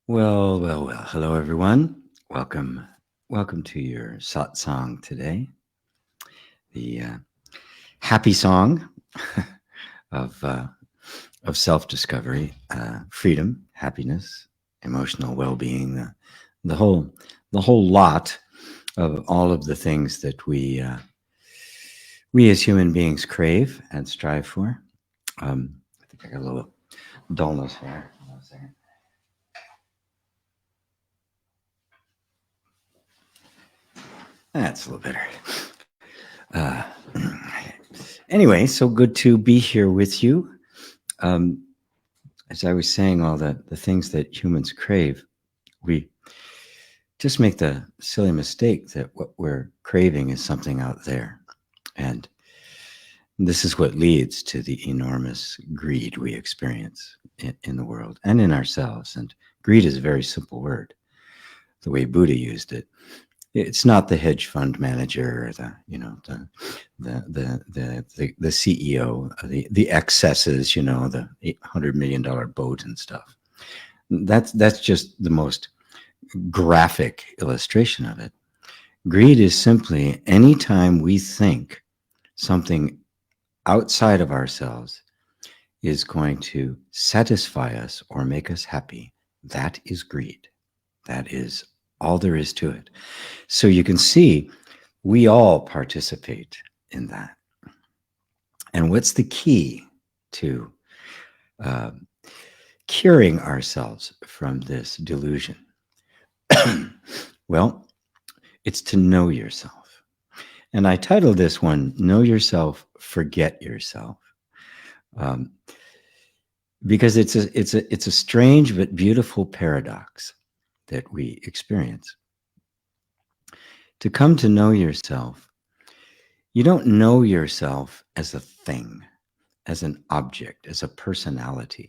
Well, well, well. Hello, everyone. Welcome to your Satsang today. The happy song of self-discovery, freedom, happiness, emotional well-being, the whole lot of all of the things that we as human beings crave and strive for. I think I got a little dullness here. Hold on a second. That's a little better. Anyway, so good to be here with you. As I was saying, all the things that humans crave, we just make the silly mistake that what we're craving is something out there. And this is what leads to the enormous greed we experience in the world and in ourselves. And greed is a very simple word, the way Buddha used it. It's not the hedge fund manager or the CEO, the excesses, the $800 million boat and stuff. That's just the most graphic illustration of it. Greed is simply anytime we think something outside of ourselves is going to satisfy us or make us happy. That is greed. That is all there is to it. So you can see we all participate in that. And what's the key to curing ourselves from this delusion? Well, it's to know yourself. And I titled this one, Know Yourself, Forget Yourself. Because it's a strange but beautiful paradox that we experience. To come to know yourself, you don't know yourself as a thing, as an object, as a personality.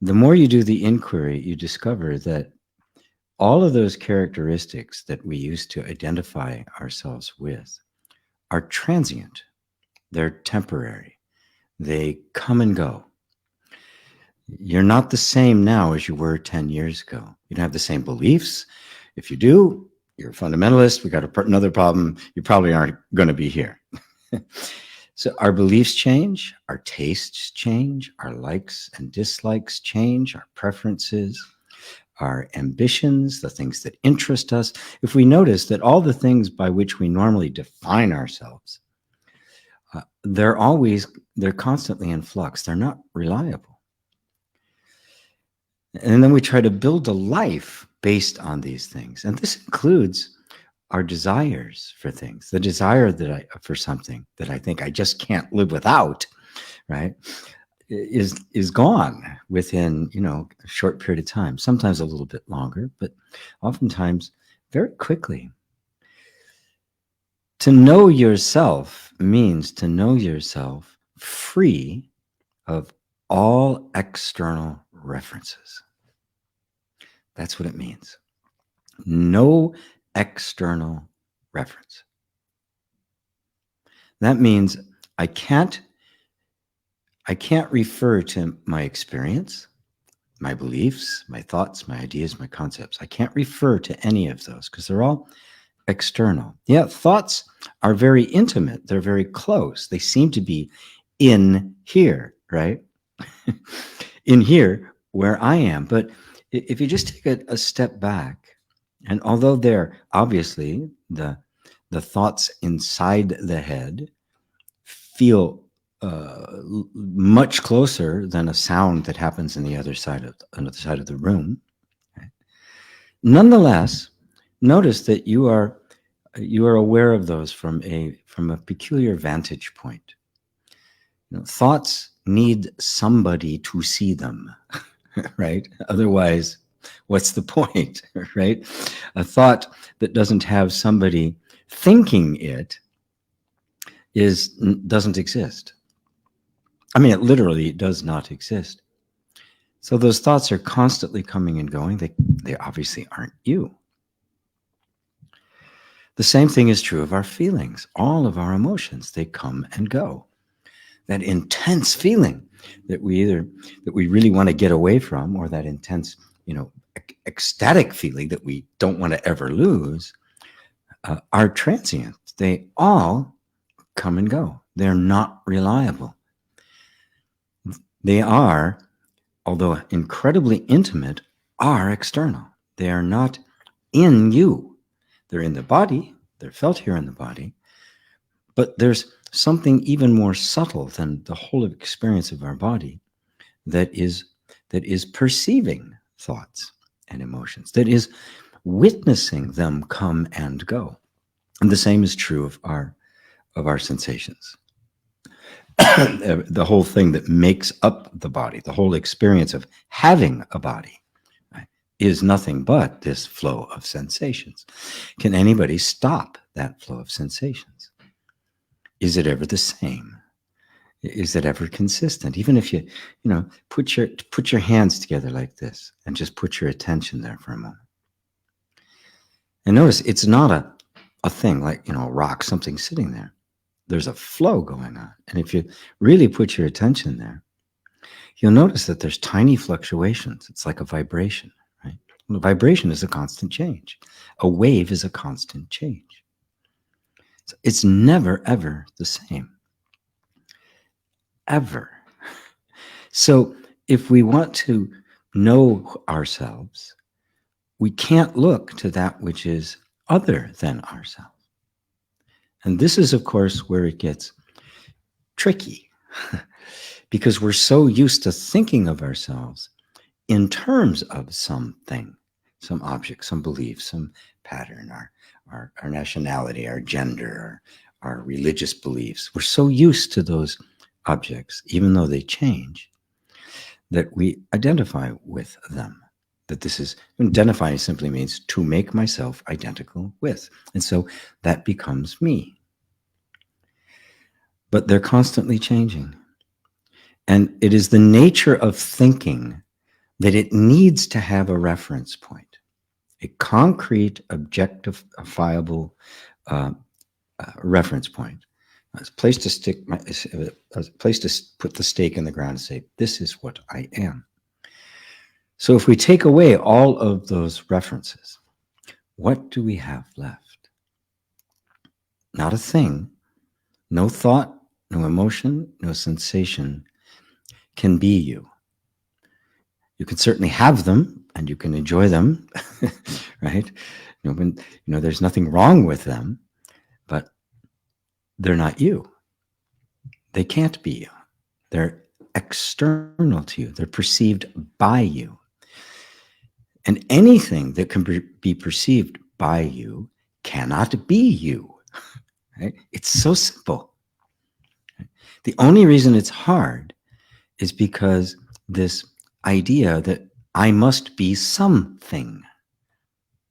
The more you do the inquiry, you discover that all of those characteristics that we used to identify ourselves with are transient. They're temporary. They come and go. You're not the same now as you were 10 years ago. You don't have the same beliefs. If you do, you're a fundamentalist. We got another problem. You probably aren't going to be here. So our beliefs change, our tastes change, our likes and dislikes change, our preferences, our ambitions, the things that interest us. If we notice that all the things by which we normally define ourselves, they're constantly in flux. They're not reliable. And then we try to build a life based on these things. And this includes our desires for things. The desire for something that I think I just can't live without, right, is gone within, a short period of time, sometimes a little bit longer, but oftentimes very quickly. To know yourself means to know yourself free of all external references. That's what it means. No external reference. That means I can't refer to my experience, my beliefs, my thoughts, my ideas, my concepts. I can't refer to any of those because they're all external. Yeah, thoughts are very intimate. They're very close. They seem to be in here, right? In here where I am. But if you just take a step back, and although they're obviously the thoughts inside the head feel much closer than a sound that happens on the other side of the room, right? Nonetheless, notice that you are aware of those from a peculiar vantage point. Thoughts need somebody to see them, right? Otherwise, what's the point, right? A thought that doesn't have somebody thinking it doesn't exist. I mean, it literally does not exist. So those thoughts are constantly coming and going. They obviously aren't you. The same thing is true of our feelings. All of our emotions, they come and go. That intense feeling that we really want to get away from, or that intense, ecstatic feeling that we don't want to ever lose, are transient. They all come and go. They're not reliable. They are, although incredibly intimate, are external. They are not in you. They're in the body. They're felt here in the body. But there's something even more subtle than the whole experience of our body that is perceiving thoughts and emotions, that is witnessing them come and go. And the same is true of our sensations. The whole thing that makes up the body, the whole experience of having a body, right, is nothing but this flow of sensations. Can anybody stop that flow of sensations? Is it ever the same? Is it ever consistent? Even if you put your hands together like this and just put your attention there for a moment. And notice it's not a thing like, a rock, something sitting there. There's a flow going on. And if you really put your attention there, you'll notice that there's tiny fluctuations. It's like a vibration, right? Well, a vibration is a constant change. A wave is a constant change. So it's never, ever the same. Ever. So if we want to know ourselves, we can't look to that which is other than ourselves. And this is, of course, where it gets tricky, because we're so used to thinking of ourselves in terms of something, some object, some belief, some pattern, our nationality, our gender, our religious beliefs. We're so used to those objects, even though they change, that we identify with them. That this is, identifying simply means to make myself identical with. And so that becomes me. But they're constantly changing. And it is the nature of thinking that it needs to have a reference point, a concrete, objectifiable reference point. A place to put the stake in the ground and say, this is what I am. So if we take away all of those references, what do we have left? Not a thing. No thought, no emotion, no sensation can be you. You can certainly have them and you can enjoy them, right? There's nothing wrong with them, but they're not you. They can't be you. They're external to you. They're perceived by you. And anything that can be perceived by you cannot be you. Right? It's so simple. The only reason it's hard is because this idea that I must be something.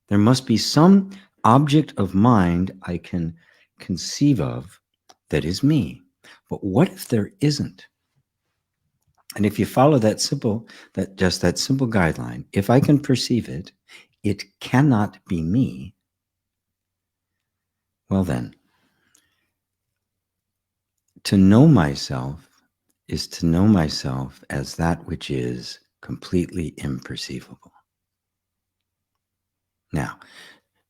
There must be some object of mind I can conceive of that is me. But what if there isn't? And if you follow that simple guideline, if I can perceive it, it cannot be me. Well then, to know myself is to know myself as that which is completely imperceivable. Now,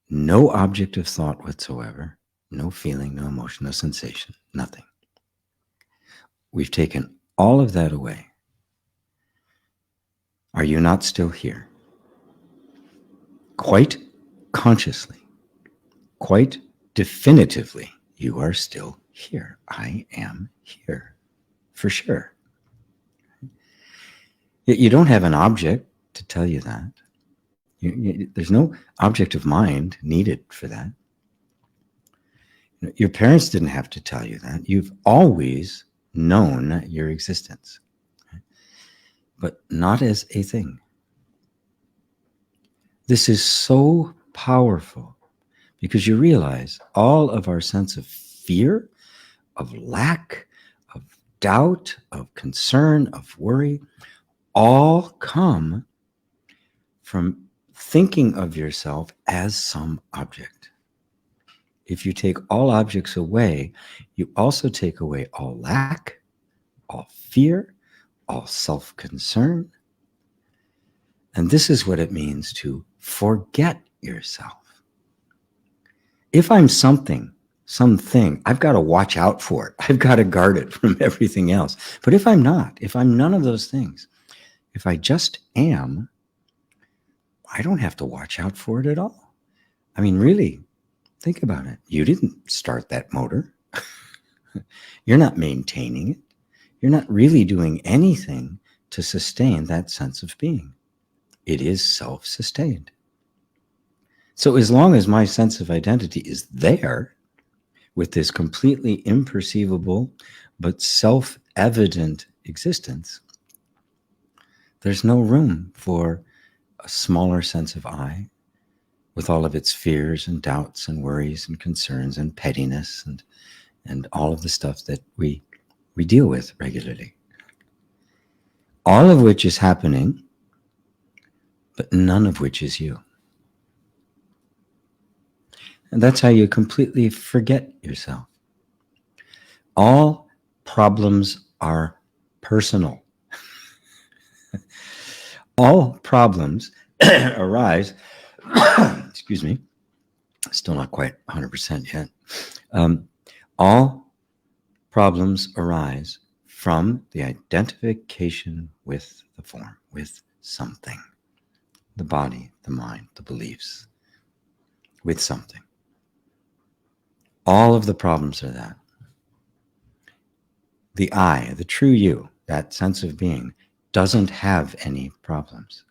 no object of thought whatsoever, no feeling, no emotion, no sensation, nothing. We've taken all of that away. Are you not still here? Quite consciously, quite definitively, you are still here. I am here, for sure. You don't have an object to tell you that. There's no object of mind needed for that. Your parents didn't have to tell you that. You've always known your existence, but not as a thing. This is so powerful because you realize all of our sense of fear, of lack, of doubt, of concern, of worry, all come from thinking of yourself as some object. If you take all objects away, you also take away all lack, all fear, all self-concern. And this is what it means to forget yourself. If I'm something, I've got to watch out for it. I've got to guard it from everything else. But if I'm not, if I'm none of those things, if I just am, I don't have to watch out for it at all. I mean, really, think about it. You didn't start that motor. You're not maintaining it. You're not really doing anything to sustain that sense of being. It is self-sustained. So as long as my sense of identity is there, with this completely imperceivable but self-evident existence, there's no room for a smaller sense of I, with all of its fears and doubts and worries and concerns and pettiness and all of the stuff that we deal with regularly. All of which is happening, but none of which is you. And that's how you completely forget yourself. All problems are personal. All problems arise, excuse me, still not quite 100% yet. All problems arise from the identification with the form, with something, the body, the mind, the beliefs, with something. All of the problems are that. The I, the true you, that sense of being, doesn't have any problems.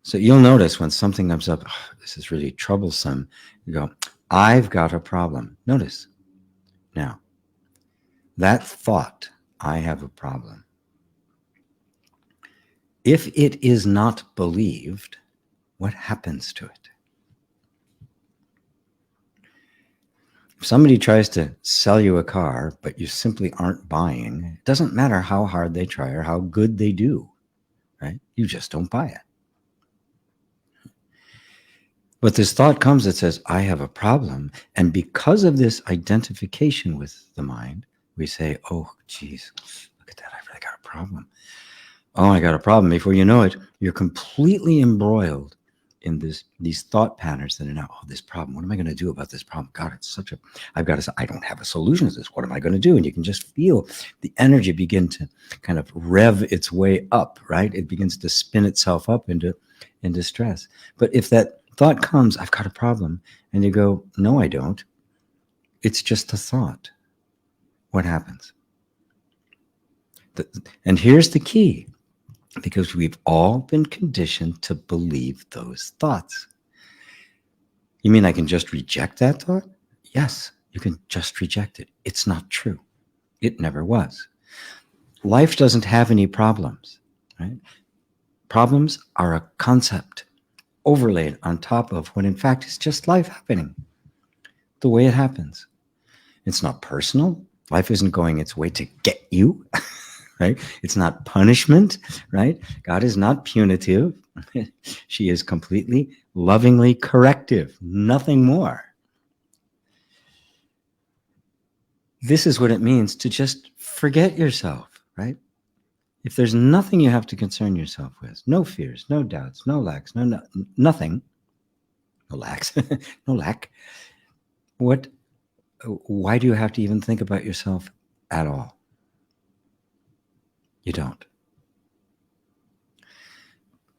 So you'll notice when something comes up, oh, this is really troublesome, you go, I've got a problem. Notice. Now, that thought, I have a problem, if it is not believed, what happens to it? If somebody tries to sell you a car, but you simply aren't buying, it doesn't matter how hard they try or how good they do, right? You just don't buy it. But this thought comes that says, I have a problem. And because of this identification with the mind, we say, oh, geez, look at that. I've really got a problem. Oh, I got a problem. Before you know it, you're completely embroiled in these thought patterns that are now, oh, this problem, what am I going to do about this problem? God, it's such a, I don't have a solution to this. What am I going to do? And you can just feel the energy begin to kind of rev its way up, right? It begins to spin itself up into stress. But if that thought comes, I've got a problem, and you go, no, I don't. It's just a thought. What happens? And here's the key. Because we've all been conditioned to believe those thoughts. You mean I can just reject that thought? Yes, you can just reject it. It's not true. It never was. Life doesn't have any problems, right? Problems are a concept overlaid on top of what in fact is just life happening the way it happens. It's not personal. Life isn't going its way to get you. Right? It's not punishment, right? God is not punitive. She is completely lovingly corrective, nothing more. This is what it means to just forget yourself, right? If there's nothing you have to concern yourself with, no fears, no doubts, no lacks, nothing, no lacks, no lack, why do you have to even think about yourself at all? You don't.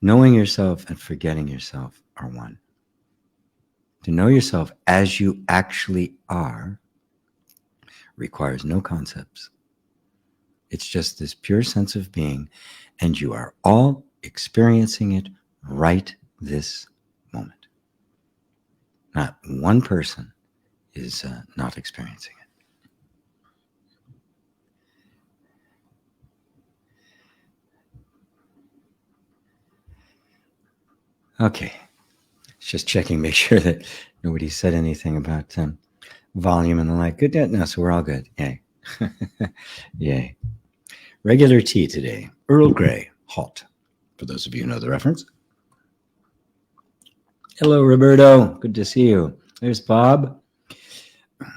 Knowing yourself and forgetting yourself are one. To know yourself as you actually are requires no concepts. It's just this pure sense of being, and you are all experiencing it right this moment. Not one person is not experiencing it. Okay, just checking, make sure that nobody said anything about volume and the like. Good, no, so we're all good. Yay. Yay. Regular tea today, Earl Grey, hot, for those of you who know the reference. Hello, Roberto. Good to see you. There's Bob.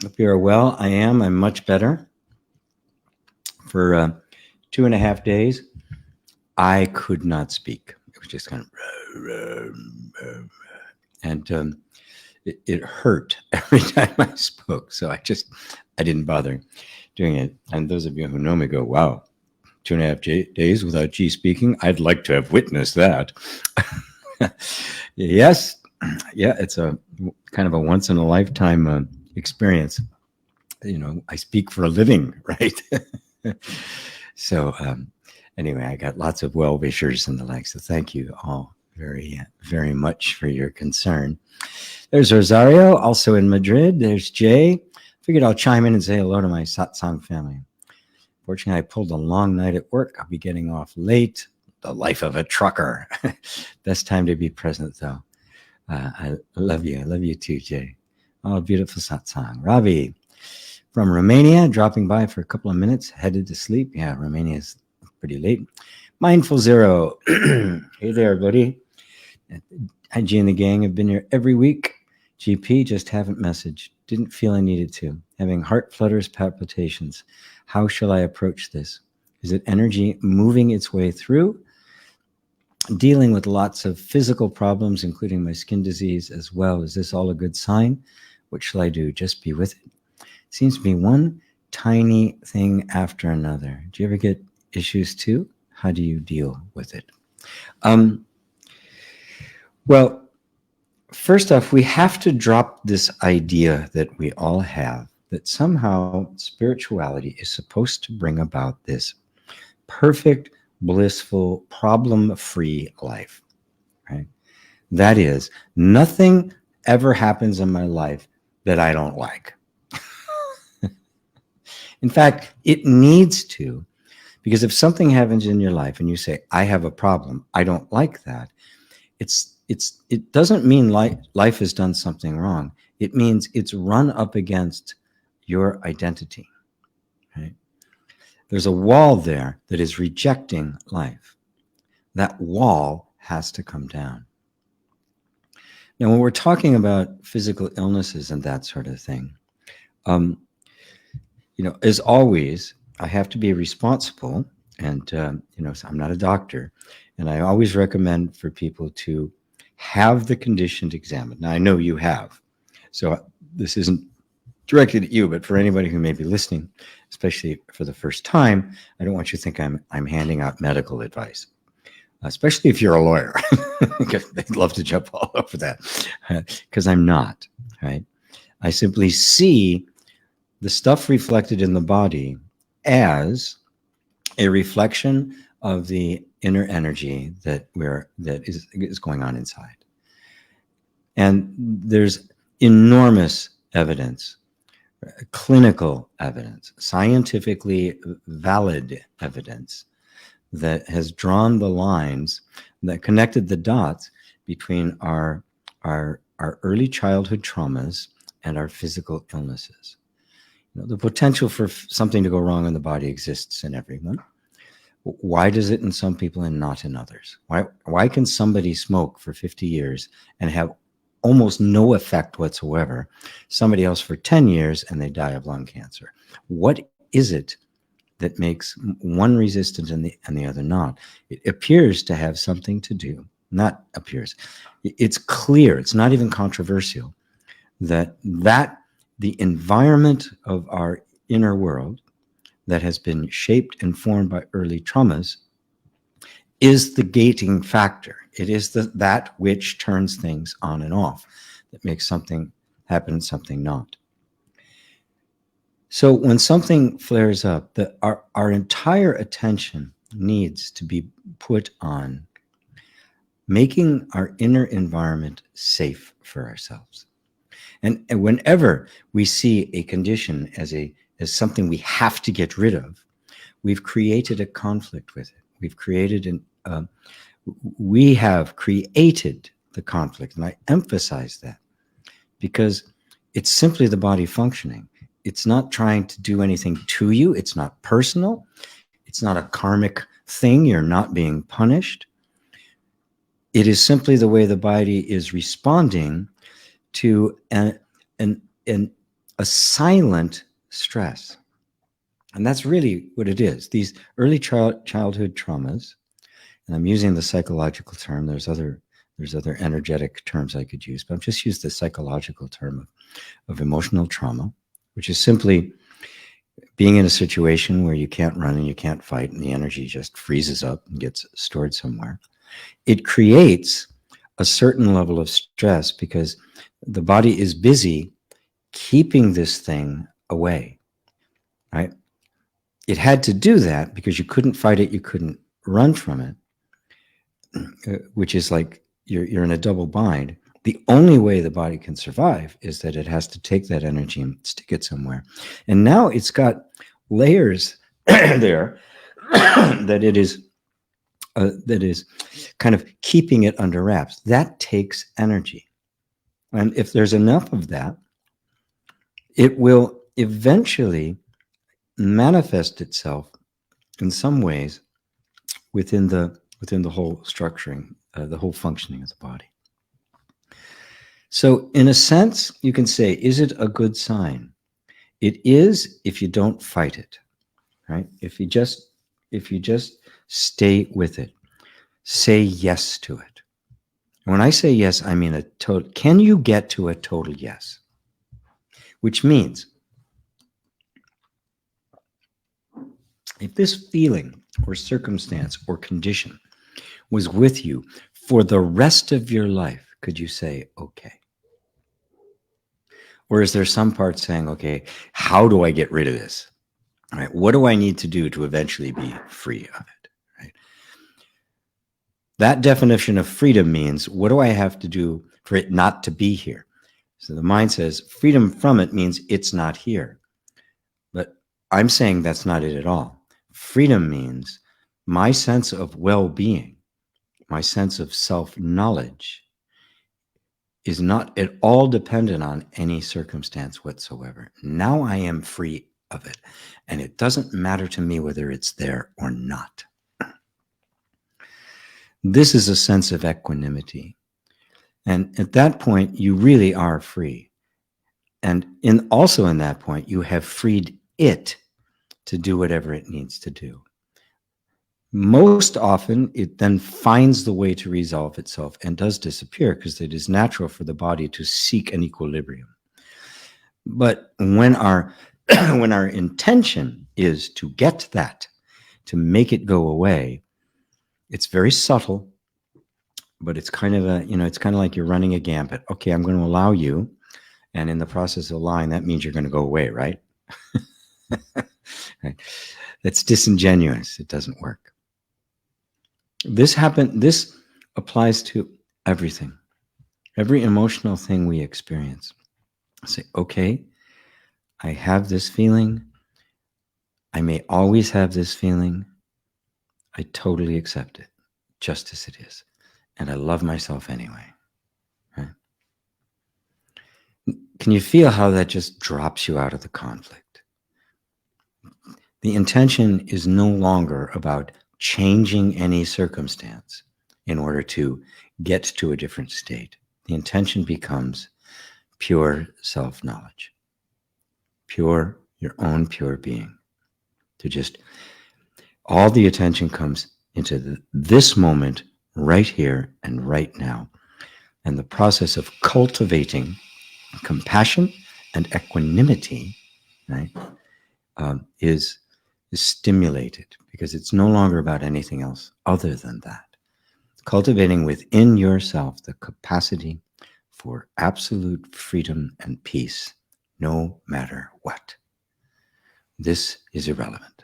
Hope you are well. I am. I'm much better. For 2.5 days, I could not speak. It was just kind of, and it hurt every time I spoke. So I didn't bother doing it. And those of you who know me go, wow, 2.5 days without G speaking. I'd like to have witnessed that. Yes. Yeah. It's a kind of a once in a lifetime experience. I speak for a living, right? So anyway, I got lots of well-wishers and the like. So thank you all very, very much for your concern. There's Rosario, also in Madrid. There's Jay. Figured I'll chime in and say hello to my Satsang family. Fortunately, I pulled a long night at work. I'll be getting off late. The life of a trucker. Best time to be present, though. I love you. I love you too, Jay. Oh, beautiful Satsang. Ravi from Romania, dropping by for a couple of minutes, headed to sleep. Yeah, Romania is pretty late. Mindful Zero. Hey there, buddy. IG and the gang have been here every week. GP, just haven't messaged. Didn't feel I needed to. Having heart flutters, palpitations. How shall I approach this? Is it energy moving its way through? Dealing with lots of physical problems, including my skin disease as well. Is this all a good sign? What shall I do? Just be with it. Seems to be one tiny thing after another. Do you ever get issues too? How do you deal with it? Well, first off, we have to drop this idea that we all have that somehow spirituality is supposed to bring about this perfect, blissful, problem-free life, right? That is, nothing ever happens in my life that I don't like. In fact, it needs to, because if something happens in your life and you say, I have a problem, I don't like that, it doesn't mean life has done something wrong. It means it's run up against your identity, right? There's a wall there that is rejecting life. That wall has to come down. Now, when we're talking about physical illnesses and that sort of thing, as always, I have to be responsible, and I'm not a doctor, and I always recommend for people to have the condition examined. Now, I know you have, so this isn't directed at you, but for anybody who may be listening, especially for the first time, I don't want you to think I'm handing out medical advice, especially if you're a lawyer. They'd love to jump all over that, because I'm not, right? I simply see the stuff reflected in the body as a reflection of the inner energy that is going on inside. And there's enormous evidence, clinical evidence, scientifically valid evidence that has drawn the lines that connected the dots between our early childhood traumas and our physical illnesses. The potential for something to go wrong in the body exists in everyone. Why does it in some people and not in others? Why can somebody smoke for 50 years and have almost no effect whatsoever? Somebody else for 10 years and they die of lung cancer. What is it that makes one resistant and the other not? It appears to have something to do, not appears. It's clear, it's not even controversial, that the environment of our inner world that has been shaped and formed by early traumas is the gating factor. It is that which turns things on and off, that makes something happen and something not. So when something flares up, our entire attention needs to be put on making our inner environment safe for ourselves. And whenever we see a condition as something we have to get rid of, we've created a conflict with it. We have created the conflict, and I emphasize that because it's simply the body functioning. It's not trying to do anything to you. It's not personal. It's not a karmic thing. You're not being punished. It is simply the way the body is responding to a silent stress. And that's really what it is. These early childhood traumas and I'm using the psychological term. There's other energetic terms I could use, but I'm just use the psychological term of emotional trauma, which is simply being in a situation where you can't run and you can't fight and the energy just freezes up and gets stored somewhere. It creates a certain level of stress because the body is busy keeping this thing away, right? It had to do that because you couldn't fight it, you couldn't run from it, which is like you're in a double bind. The only way the body can survive is that it has to take that energy and stick it somewhere. And now it's got layers there that is kind of keeping it under wraps. That takes energy. And if there's enough of that, it will eventually manifest itself in some ways within the whole structuring, the whole functioning of the body. So in a sense, you can say, is it a good sign? It is if you don't fight it, right? If you just stay with it, say yes to it. And when I say yes, I mean a total. Can you get to a total yes? Which means if this feeling or circumstance or condition was with you for the rest of your life, could you say, okay? Or is there some part saying, okay, how do I get rid of this? All right, what do I need to do to eventually be free of it? Right? That definition of freedom means, what do I have to do for it not to be here? So the mind says freedom from it means it's not here. But I'm saying that's not it at all. Freedom means my sense of well-being, my sense of self-knowledge is not at all dependent on any circumstance whatsoever. Now I am free of it, and it doesn't matter to me whether it's there or not. This is a sense of equanimity. And at that point, you really are free. And also in that point, you have freed it to do whatever it needs to do. Most often, it then finds the way to resolve itself and does disappear because it is natural for the body to seek an equilibrium. But when our intention is to get that, to make it go away, it's very subtle, but it's kind of it's kind of like you're running a gambit. Okay, I'm going to allow you, and in the process of allowing, that means you're going to go away, right? Right. That's disingenuous. It doesn't work. This applies to everything, every emotional thing we experience. Say, okay, I have this feeling. I may always have this feeling. I totally accept it, just as it is. And I love myself anyway. Right? Can you feel how that just drops you out of the conflict? The intention is no longer about changing any circumstance in order to get to a different state. The intention becomes pure self-knowledge, your own pure being. To just, all the attention comes into this moment right here and right now. And the process of cultivating compassion and equanimity, right, is stimulated because it's no longer about anything else other than that. Cultivating within yourself the capacity for absolute freedom and peace, no matter what. This is irrelevant.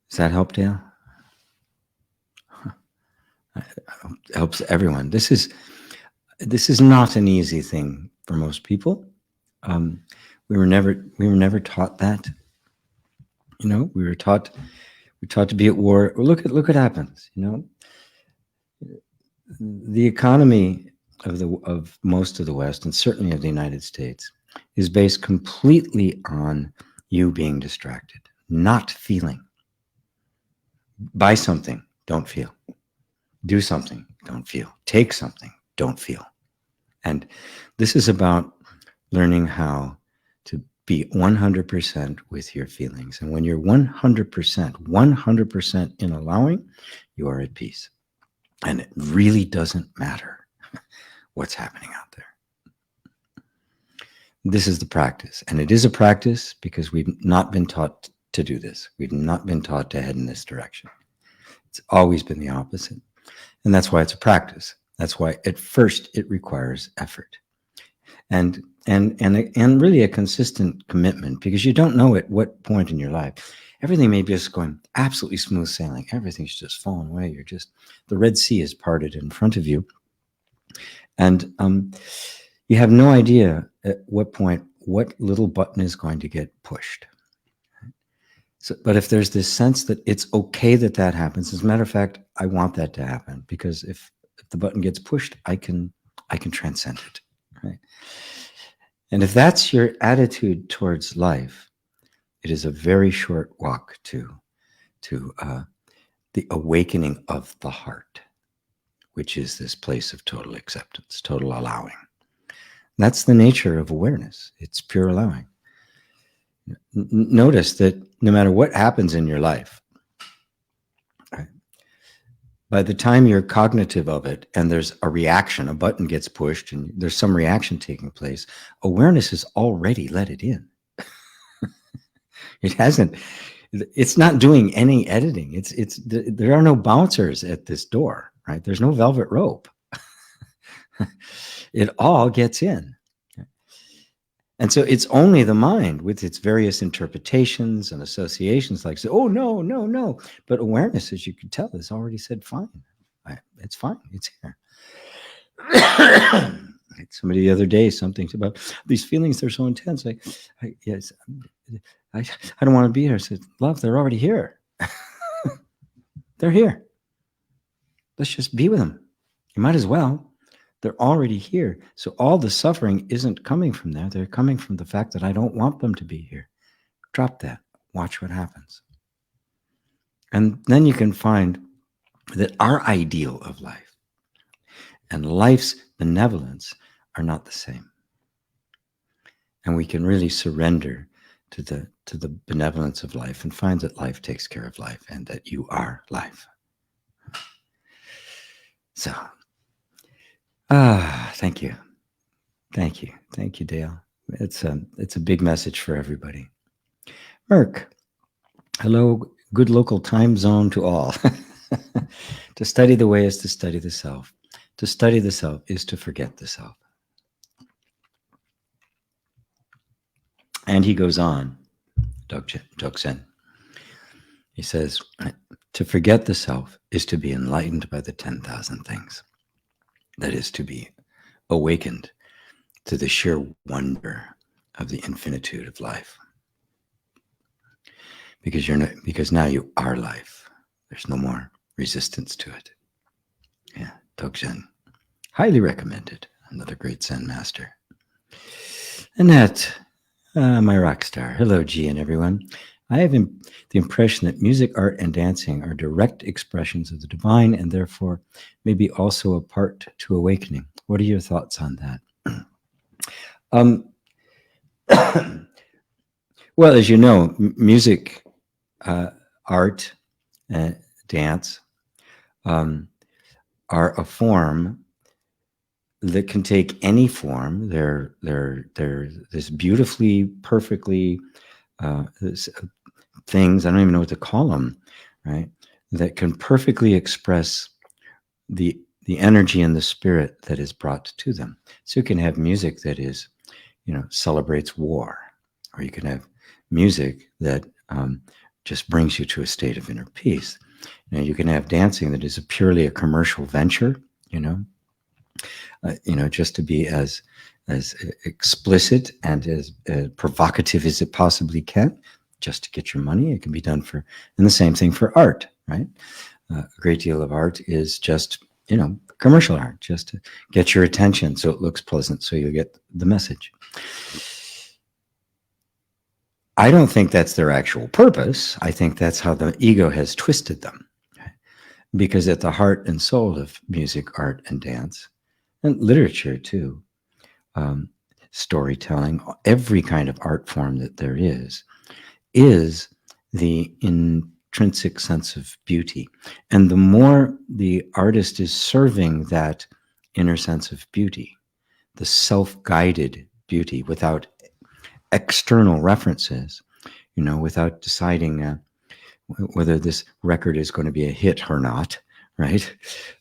Does that help, Dale? It helps everyone. This is not an easy thing for most people. We were never taught that. We were taught to be at war. Look what happens. The economy of most of the West, and certainly of the United States, is based completely on you being distracted, not feeling. Buy something, don't feel. Do something, don't feel. Take something, don't feel. And this is about learning how to be 100% with your feelings. And when you're 100% in allowing, you are at peace. And it really doesn't matter what's happening out there. This is the practice. And it is a practice because we've not been taught to do this. We've not been taught to head in this direction. It's always been the opposite. And that's why it's a practice. That's why at first it requires effort. And really a consistent commitment, because you don't know at what point in your life. Everything may be just going absolutely smooth sailing. Everything's just falling away. You're just, the Red Sea is parted in front of you. And you have no idea at what point, what little button is going to get pushed. So, but if there's this sense that it's okay that that happens, as a matter of fact, I want that to happen, because if the button gets pushed, I can transcend it, right? And if that's your attitude towards life, it is a very short walk to the awakening of the heart, which is this place of total acceptance, total allowing. That's the nature of awareness. It's pure allowing. Notice that no matter what happens in your life, right, by the time you're cognitive of it and there's a reaction, a button gets pushed and there's some reaction taking place, awareness has already let it in. It hasn't, it's not doing any editing. There are no bouncers at this door, right? There's no velvet rope. It all gets in. And so it's only the mind with its various interpretations and associations like, oh, no, no, no. But awareness, as you can tell, has already said, fine. It's fine. It's here. Somebody the other day, something about these feelings, they're so intense. I don't want to be here. I said, love, they're already here. They're here. Let's just be with them. You might as well. They're already here. So all the suffering isn't coming from there. They're coming from the fact that I don't want them to be here. Drop that. Watch what happens. And then you can find that our ideal of life and life's benevolence are not the same. And we can really surrender to the benevolence of life and find that life takes care of life and that you are life. So, thank you. Thank you. Thank you, Dale. It's a big message for everybody. Merck, hello, good local time zone to all. To study the way is to study the self. To study the self is to forget the self. And he goes on, Doksen. He says, to forget the self is to be enlightened by the 10,000 things. That is to be awakened to the sheer wonder of the infinitude of life. Because now you are life. There's no more resistance to it. Yeah, Doksen. Highly recommended. Another great Zen master. Annette, my rock star. Hello, G and everyone. I have the impression that music, art, and dancing are direct expressions of the divine and therefore maybe also a part to awakening. What are your thoughts on that? Well, as you know, music, art, dance are a form that can take any form. They're this beautifully, perfectly things, I don't even know what to call them, right? That can perfectly express the energy and the spirit that is brought to them. So you can have music that is, celebrates war, or you can have music that just brings you to a state of inner peace. You can have dancing that is purely a commercial venture, just to be as explicit and as provocative as it possibly can, just to get your money. It can be done and the same thing for art, right? A great deal of art is just, commercial art, just to get your attention so it looks pleasant, so you get the message. I don't think that's their actual purpose. I think that's how the ego has twisted them. Because at the heart and soul of music, art, and dance, and literature too, storytelling, every kind of art form that there is the intrinsic sense of beauty. And the more the artist is serving that inner sense of beauty, the self-guided beauty without external references, without deciding whether this record is going to be a hit or not, right?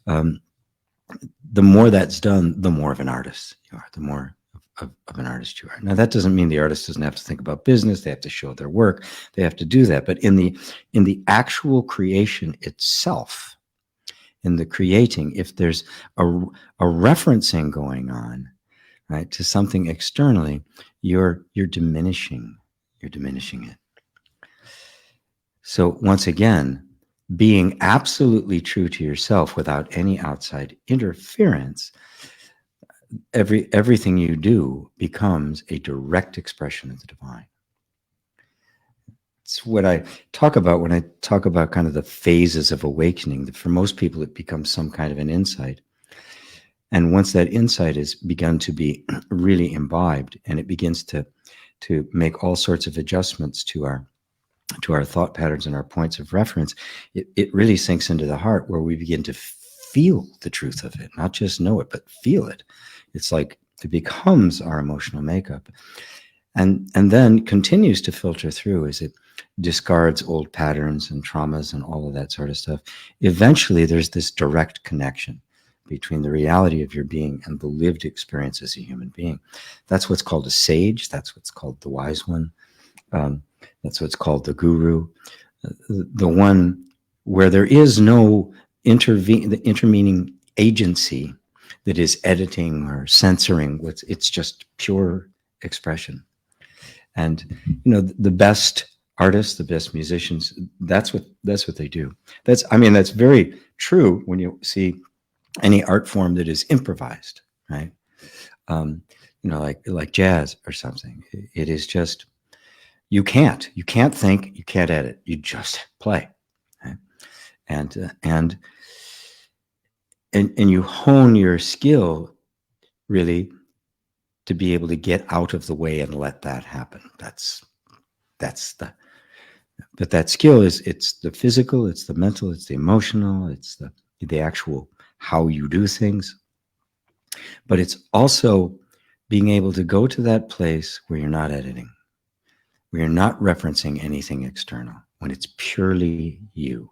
The more that's done, the more of an artist you are, the more of an artist you are. Now, that doesn't mean the artist doesn't have to think about business. They have to show their work. They have to do that. But in the actual creation itself, in the creating, if there's a referencing going on, right, to something externally, you're diminishing it. So once again, being absolutely true to yourself without any outside interference, everything you do becomes a direct expression of the divine. It's what I talk about when I talk about kind of the phases of awakening. For most people, it becomes some kind of an insight. And once that insight has begun to be really imbibed, and it begins to make all sorts of adjustments to our thought patterns and our points of reference, it really sinks into the heart, where we begin to feel the truth of it, not just know it, but feel it. It's like it becomes our emotional makeup, and then continues to filter through as it discards old patterns and traumas and all of that sort of stuff. Eventually, there's this direct connection between the reality of your being and the lived experience as a human being. That's what's called a sage. That's what's called the wise one. That's what's called the guru, the one where there is no intervening agency that is editing or censoring. It's just pure expression. And the best artists, the best musicians, that's what they do. That's very true when you see any art form that is improvised, right? Like jazz or something. It is just, you can't think, you can't edit, you just play, right? And you hone your skill really to be able to get out of the way and let that happen. But that skill it's the physical, it's the mental, it's the emotional, it's the actual how you do things. But it's also being able to go to that place where you're not editing, where you're not referencing anything external, when it's purely you,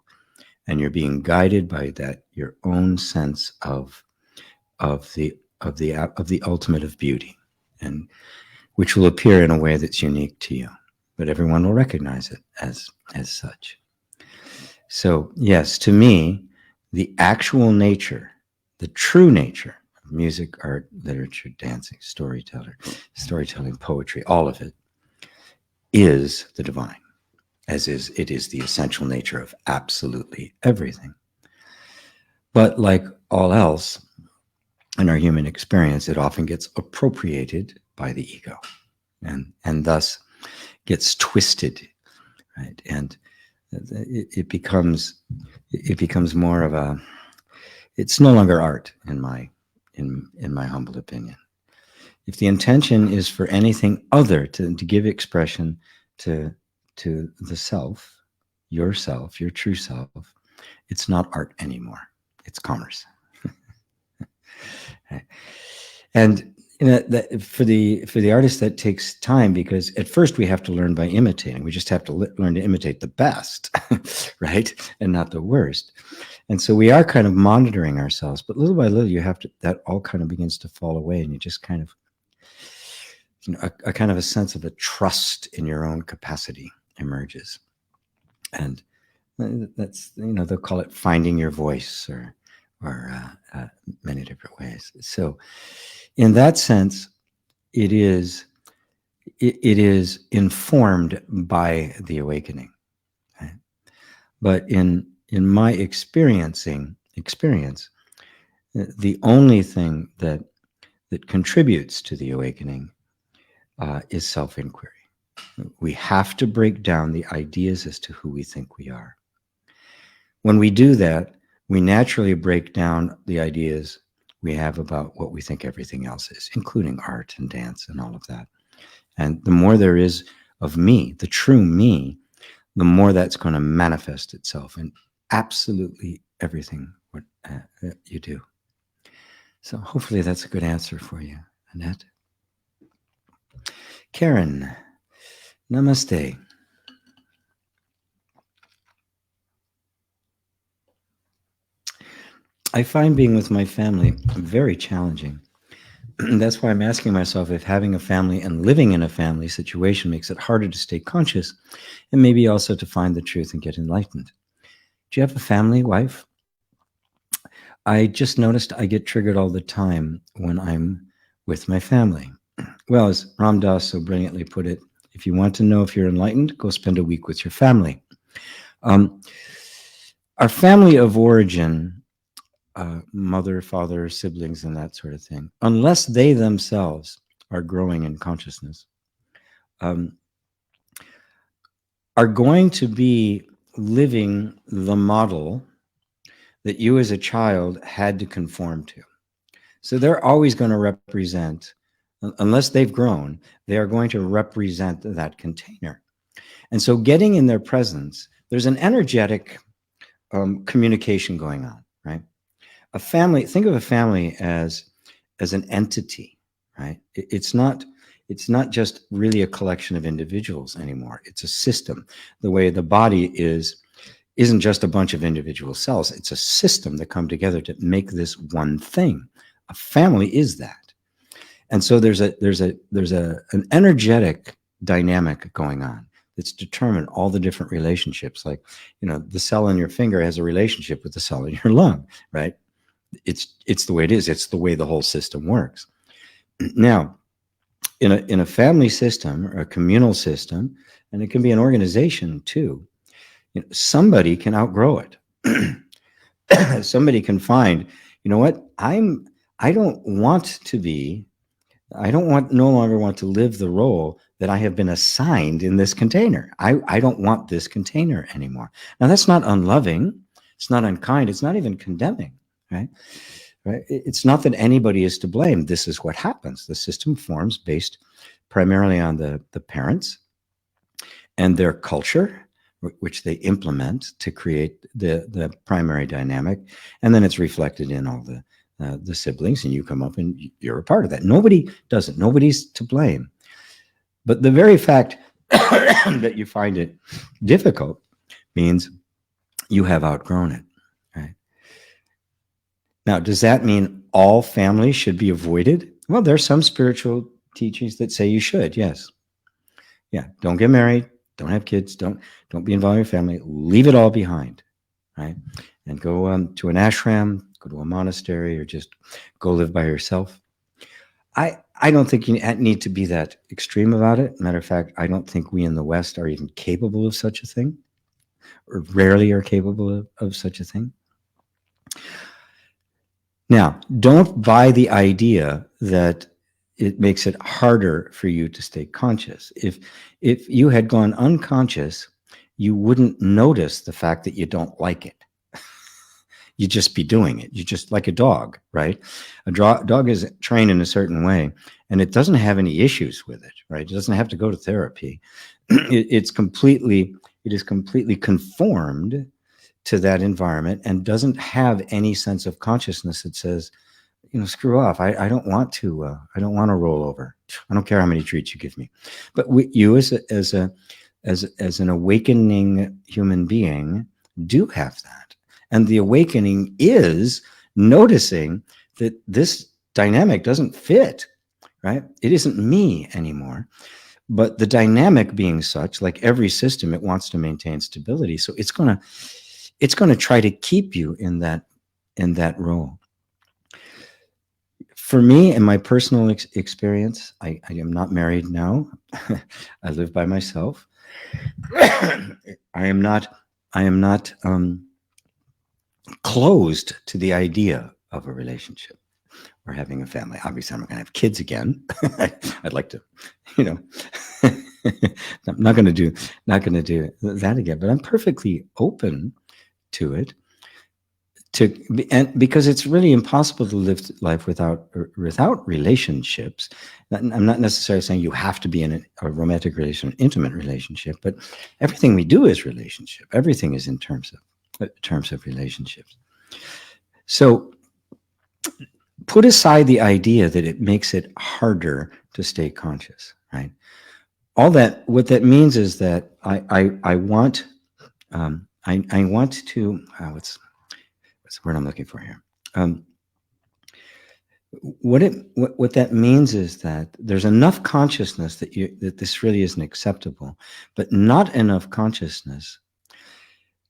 and you're being guided by that your own sense of the ultimate of beauty, and which will appear in a way that's unique to you, but everyone will recognize it as such. So yes, to me, the actual nature, the true nature of music, art, literature, dancing, storytelling, poetry, all of it is the divine, it is the essential nature of absolutely everything. But like all else in our human experience, it often gets appropriated by the ego, and thus gets twisted, right? And it becomes more of a, it's no longer art in my humble opinion. If the intention is for anything other to give expression to the self, your true self, it's not art anymore. It's commerce. And for the artist, that takes time, because at first we have to learn by imitating. We just have to learn to imitate the best, right, and not the worst. And so we are kind of monitoring ourselves, but little by little, that all kind of begins to fall away, and you just kind of, a kind of a sense of a trust in your own capacity emerges. And that's, they'll call it finding your voice, or many different ways. So in that sense, it is informed by the awakening, right? But in my experience, the only thing that contributes to the awakening is self-inquiry. We have to break down the ideas as to who we think we are. When we do that, we naturally break down the ideas we have about what we think everything else is, including art and dance and all of that. And the more there is of me, the true me, the more that's going to manifest itself in absolutely everything what you do. So hopefully that's a good answer for you, Annette. Karen, namaste. I find being with my family very challenging. That's why I'm asking myself if having a family and living in a family situation makes it harder to stay conscious and maybe also to find the truth and get enlightened. Do you have a family, wife? I just noticed I get triggered all the time when I'm with my family. Well, as Ram Dass so brilliantly put it, if you want to know if you're enlightened, go spend a week with your family. Our family of origin, mother, father, siblings, and that sort of thing, unless they themselves are growing in consciousness, are going to be living the model that you as a child had to conform to. So they're always going to represent, unless they've grown, they are going to represent that container. And so getting in their presence, there's an energetic communication going on, right? A family, think of a family as an entity, right? It's not just really a collection of individuals anymore. It's a system. The way the body isn't just a bunch of individual cells. It's a system that come together to make this one thing. A family is that. And so there's an energetic dynamic going on that's determined all the different relationships. Like, the cell in your finger has a relationship with the cell in your lung, right? It's the way it is. It's the way the whole system works. Now, in a family system or a communal system, and it can be an organization too, somebody can outgrow it. Somebody can find, you know what, I don't no longer want to live the role that I have been assigned in this container. I don't want this container anymore. Now, that's not unloving. It's not unkind. It's not even condemning, right? It's not that anybody is to blame. This is what happens. The system forms based primarily on the parents and their culture, which they implement to create the primary dynamic. And then it's reflected in all the siblings, and you come up and you're a part of that. Nobody does it. Nobody's to blame. But the very fact that you find it difficult means you have outgrown it, right? Now, does that mean all families should be avoided? Well, there's some spiritual teachings that say you should, yes. Yeah, don't get married, don't have kids, don't be involved in your family, leave it all behind, right? And go to an ashram, go to a monastery, or just go live by yourself. I don't think you need to be that extreme about it. Matter of fact, I don't think we in the West are even capable of such a thing, or rarely are capable of such a thing. Now, don't buy the idea that it makes it harder for you to stay conscious. If you had gone unconscious, you wouldn't notice the fact that you don't like it. You'd just be doing it. You're just like a dog, right? A dog is trained in a certain way, and it doesn't have any issues with it, right? It doesn't have to go to therapy. It is completely conformed to that environment and doesn't have any sense of consciousness that says, screw off. I don't want to roll over. I don't care how many treats you give me. But you as an awakening human being do have that. And the awakening is noticing that this dynamic doesn't fit, right? It isn't me anymore. But the dynamic being such, like every system, it wants to maintain stability. So it's going to try to keep you in that role. For me, in my personal experience, I am not married now. I live by myself. I am not closed to the idea of a relationship or having a family. Obviously, I'm not going to have kids again. I'd like to, I'm not going to do that again. But I'm perfectly open to it. And because it's really impossible to live life without relationships. I'm not necessarily saying you have to be in a romantic relation, intimate relationship, but everything we do is relationship. Everything is in terms of relationships. So put aside the idea that it makes it harder to stay conscious, right? What that means is that I want to what's the word I'm looking for here? What that means is that there's enough consciousness that this really isn't acceptable, but not enough consciousness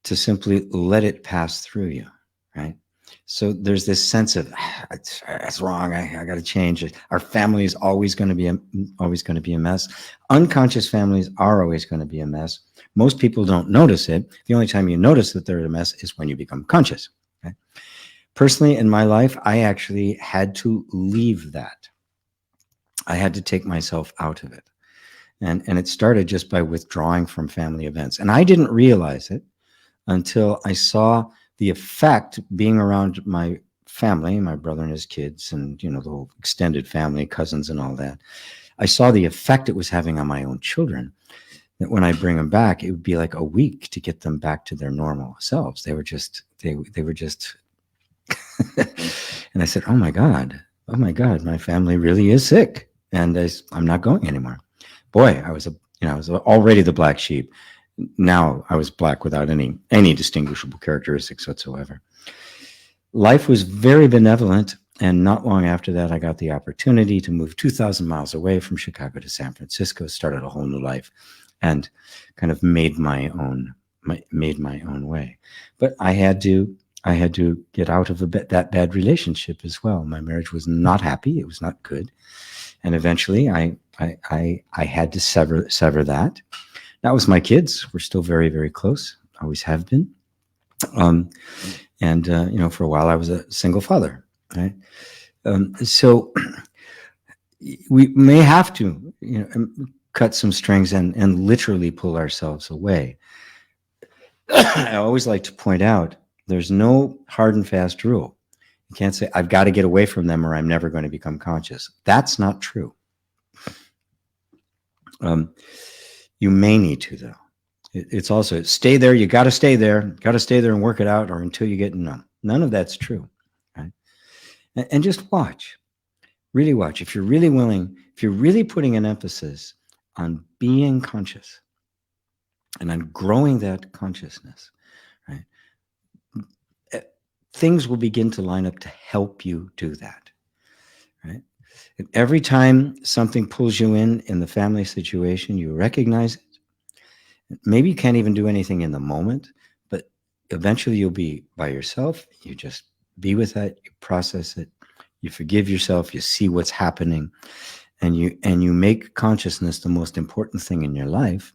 to simply let it pass through you, right? So there's this sense of it's wrong. I got to change it. Our family is always going to be a mess. Unconscious families are always going to be a mess. Most people don't notice it. The only time you notice that they're a mess is when you become conscious. Okay? Personally, in my life, I actually had to leave that. I had to take myself out of it, and it started just by withdrawing from family events, and I didn't realize it until I saw the effect being around my family, my brother and his kids, and the whole extended family, cousins and all that. I saw the effect it was having on my own children, that when I bring them back, it would be like a week to get them back to their normal selves. They were just and I said, oh my God, my family really is sick, and I'm not going anymore. Boy, I was already the black sheep. Now I was black without any distinguishable characteristics whatsoever. Life was very benevolent, and not long after that, I got the opportunity to move 2,000 miles away from Chicago to San Francisco, started a whole new life, and kind of made my own way. But I had to get out of that bad relationship as well. My marriage was not happy; it was not good, and eventually, I had to sever that. That was my kids. We're still very, very close. Always have been. For a while I was a single father, right? So we may have to, cut some strings and literally pull ourselves away. I always like to point out there's no hard and fast rule. You can't say, I've got to get away from them or I'm never going to become conscious. That's not true. You may need to, though. It's also stay there. You got to stay there. Got to stay there and work it out, or until you get numb. None of that's true, right? And just watch. Really watch. If you're really willing, if you're really putting an emphasis on being conscious and on growing that consciousness, right? Things will begin to line up to help you do that, right? And every time something pulls you in the family situation, you recognize it. Maybe you can't even do anything in the moment, but eventually you'll be by yourself. You just be with that, you process it, you forgive yourself, you see what's happening, and you make consciousness the most important thing in your life.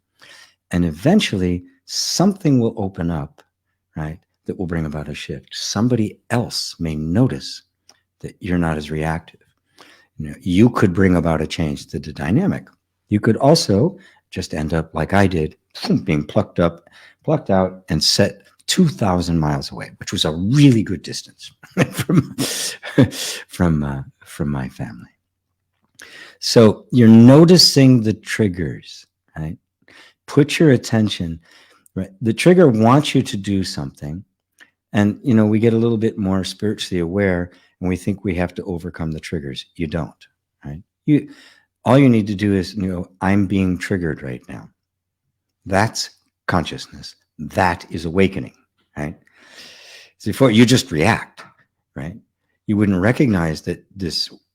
And eventually something will open up, right, that will bring about a shift. Somebody else may notice that you're not as reactive. You could bring about a change to the dynamic. You could also just end up like I did, being plucked out and set 2,000 miles away, which was a really good distance from my family. So you're noticing the triggers, right? Put your attention, right? The trigger wants you to do something, and we get a little bit more spiritually aware, and we think we have to overcome the triggers. You don't, right? All you need to do is, I'm being triggered right now. That's consciousness. That is awakening, right? So before you just react, right? You wouldn't recognize that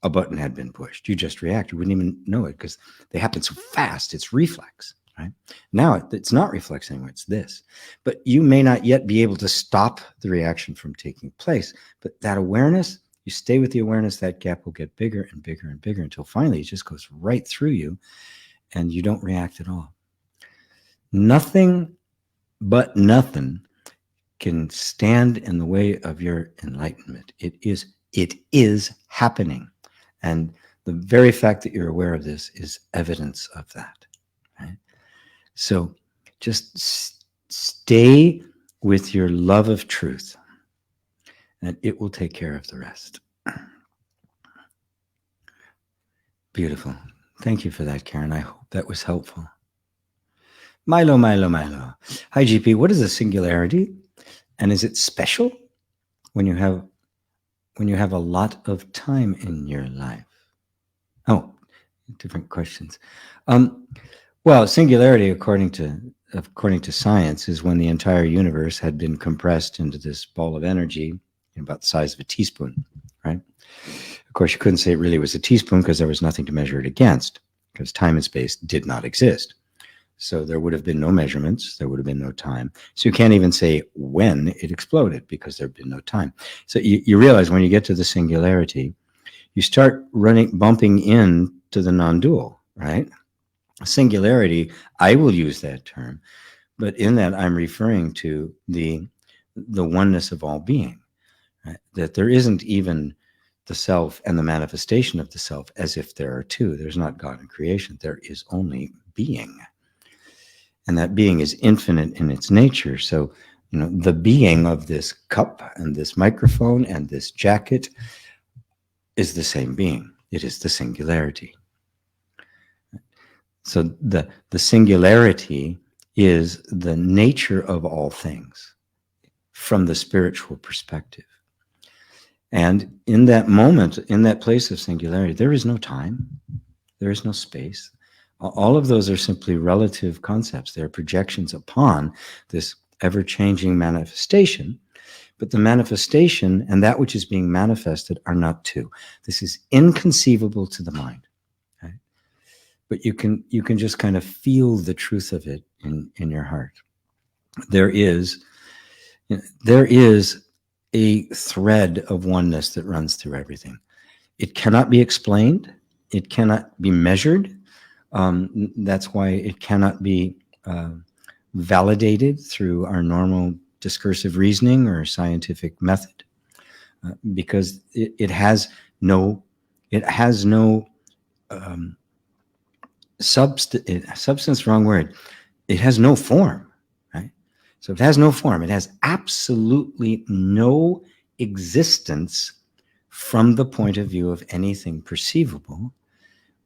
a button had been pushed. You just react. You wouldn't even know it because they happen so fast. It's reflex, right? Now it's not reflex anymore. It's this. But you may not yet be able to stop the reaction from taking place. But that awareness, you stay with the awareness, that gap will get bigger and bigger and bigger until finally it just goes right through you and you don't react at all. Nothing but nothing can stand in the way of your enlightenment. It is happening. And the very fact that you're aware of this is evidence of that, right? So just stay with your love of truth. and it will take care of the rest. Beautiful. Thank you for that, Karen. I hope that was helpful. Milo. Hi, GP. What is a singularity? And is it special when you have a lot of time in your life? Oh, different questions. Well, singularity, according to science, is when the entire universe had been compressed into this ball of energy about the size of a teaspoon, right? Of course, you couldn't say it really was a teaspoon because there was nothing to measure it against, because time and space did not exist. So there would have been no measurements, there would have been no time. So you can't even say when it exploded because there had been no time. So you realize when you get to the singularity, you start bumping into the non-dual, right? Singularity, I will use that term, but in that I'm referring to the oneness of all being, right? That there isn't even the self and the manifestation of the self as if there are two. There's not God in creation. There is only being. And that being is infinite in its nature. So, the being of this cup and this microphone and this jacket is the same being. It is the singularity. So the singularity is the nature of all things from the spiritual perspective. And in that moment, in that place of singularity, there is no time, there is no space. All of those are simply relative concepts. They're projections upon this ever-changing manifestation. But the manifestation and that which is being manifested are not two. This is inconceivable to the mind. Right? But you can just kind of feel the truth of it in your heart. There is a thread of oneness that runs through everything. It cannot be explained. It cannot be measured. That's why it cannot be validated through our normal discursive reasoning or scientific method, because it has no substance. Wrong word. It has no form, right? So it has no form. It has absolutely no existence from the point of view of anything perceivable,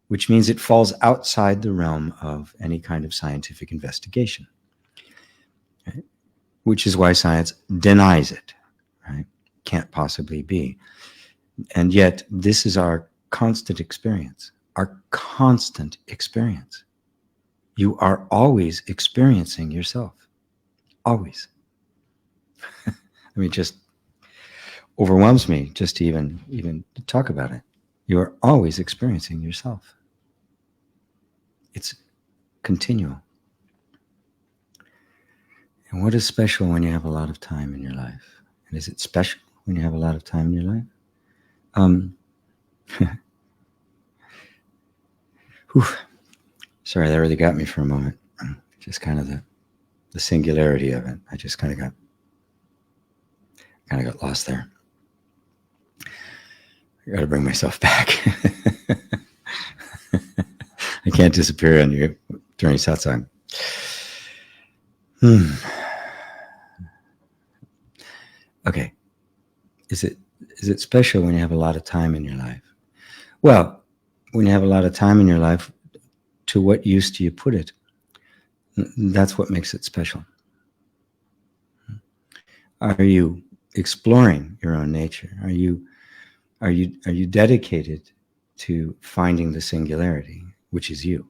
which means it falls outside the realm of any kind of scientific investigation, right? Which is why science denies it, right? Can't possibly be. And yet this is our constant experience, You are always experiencing yourself, always. I mean, just overwhelms me just to even talk about it. You are always experiencing yourself. It's continual. And what is special when you have a lot of time in your life? And is it special when you have a lot of time in your life? Sorry, that really got me for a moment. Just kind of the singularity of it. I just kind of got lost there. I got to bring myself back. I can't disappear on you during satsang. Okay. Is it special when you have a lot of time in your life? Well, when you have a lot of time in your life, to what use do you put it? That's what makes it special. Are you exploring your own nature? Are you dedicated to finding the singularity, which is you?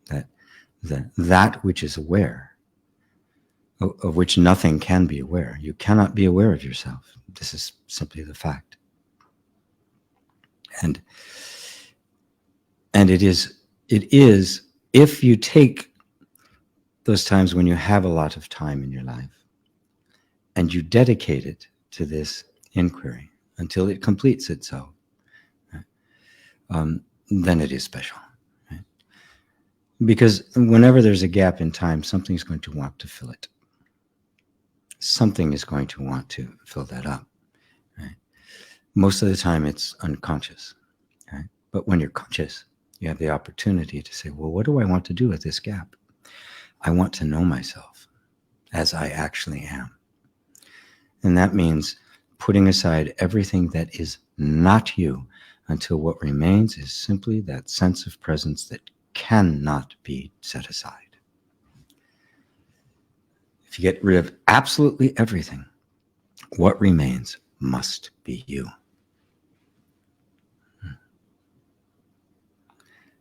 That which is aware, of which nothing can be aware. You cannot be aware of yourself. This is simply the fact. And it is, if you take those times when you have a lot of time in your life and you dedicate it to this inquiry until it completes itself, right? Then it is special. Right? Because whenever there's a gap in time, something's going to want to fill it. Something is going to want to fill that up. Right? Most of the time it's unconscious. Right? But when you're conscious, you have the opportunity to say, well, what do I want to do with this gap? I want to know myself as I actually am. And that means putting aside everything that is not you, until what remains is simply that sense of presence that cannot be set aside. If you get rid of absolutely everything, what remains must be you.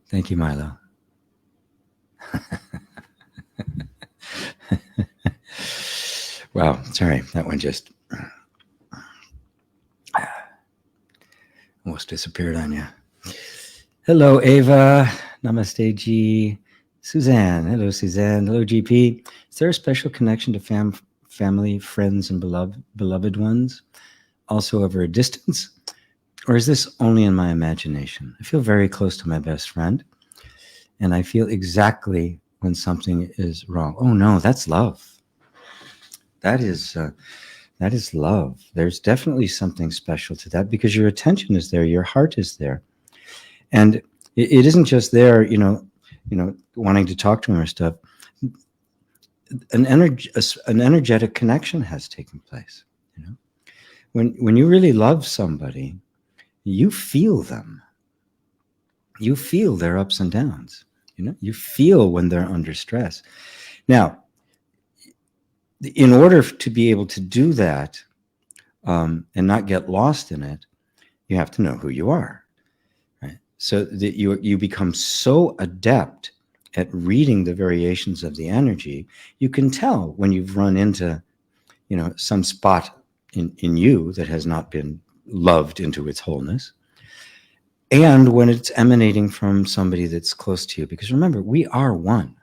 Thank you, Milo. Wow, sorry, that one just almost disappeared on you. Hello, Ava. Namaste, G. Suzanne. Hello, Suzanne. Hello, GP. Is there a special connection to family, friends, and beloved ones, also over a distance? Or is this only in my imagination? I feel very close to my best friend, and I feel exactly when something is wrong. Oh no, that's love. That is love. There's definitely something special to that, because your attention is there, your heart is there, and it isn't just there, wanting to talk to him or stuff. An energetic connection has taken place. When you really love somebody, you feel them. You feel their ups and downs. You feel when they're under stress. Now, in order to be able to do that, and not get lost in it, you have to know who you are, right? So that you become so adept at reading the variations of the energy, you can tell when you've run into, some spot in you that has not been loved into its wholeness, and when it's emanating from somebody that's close to you. Because remember, we are one.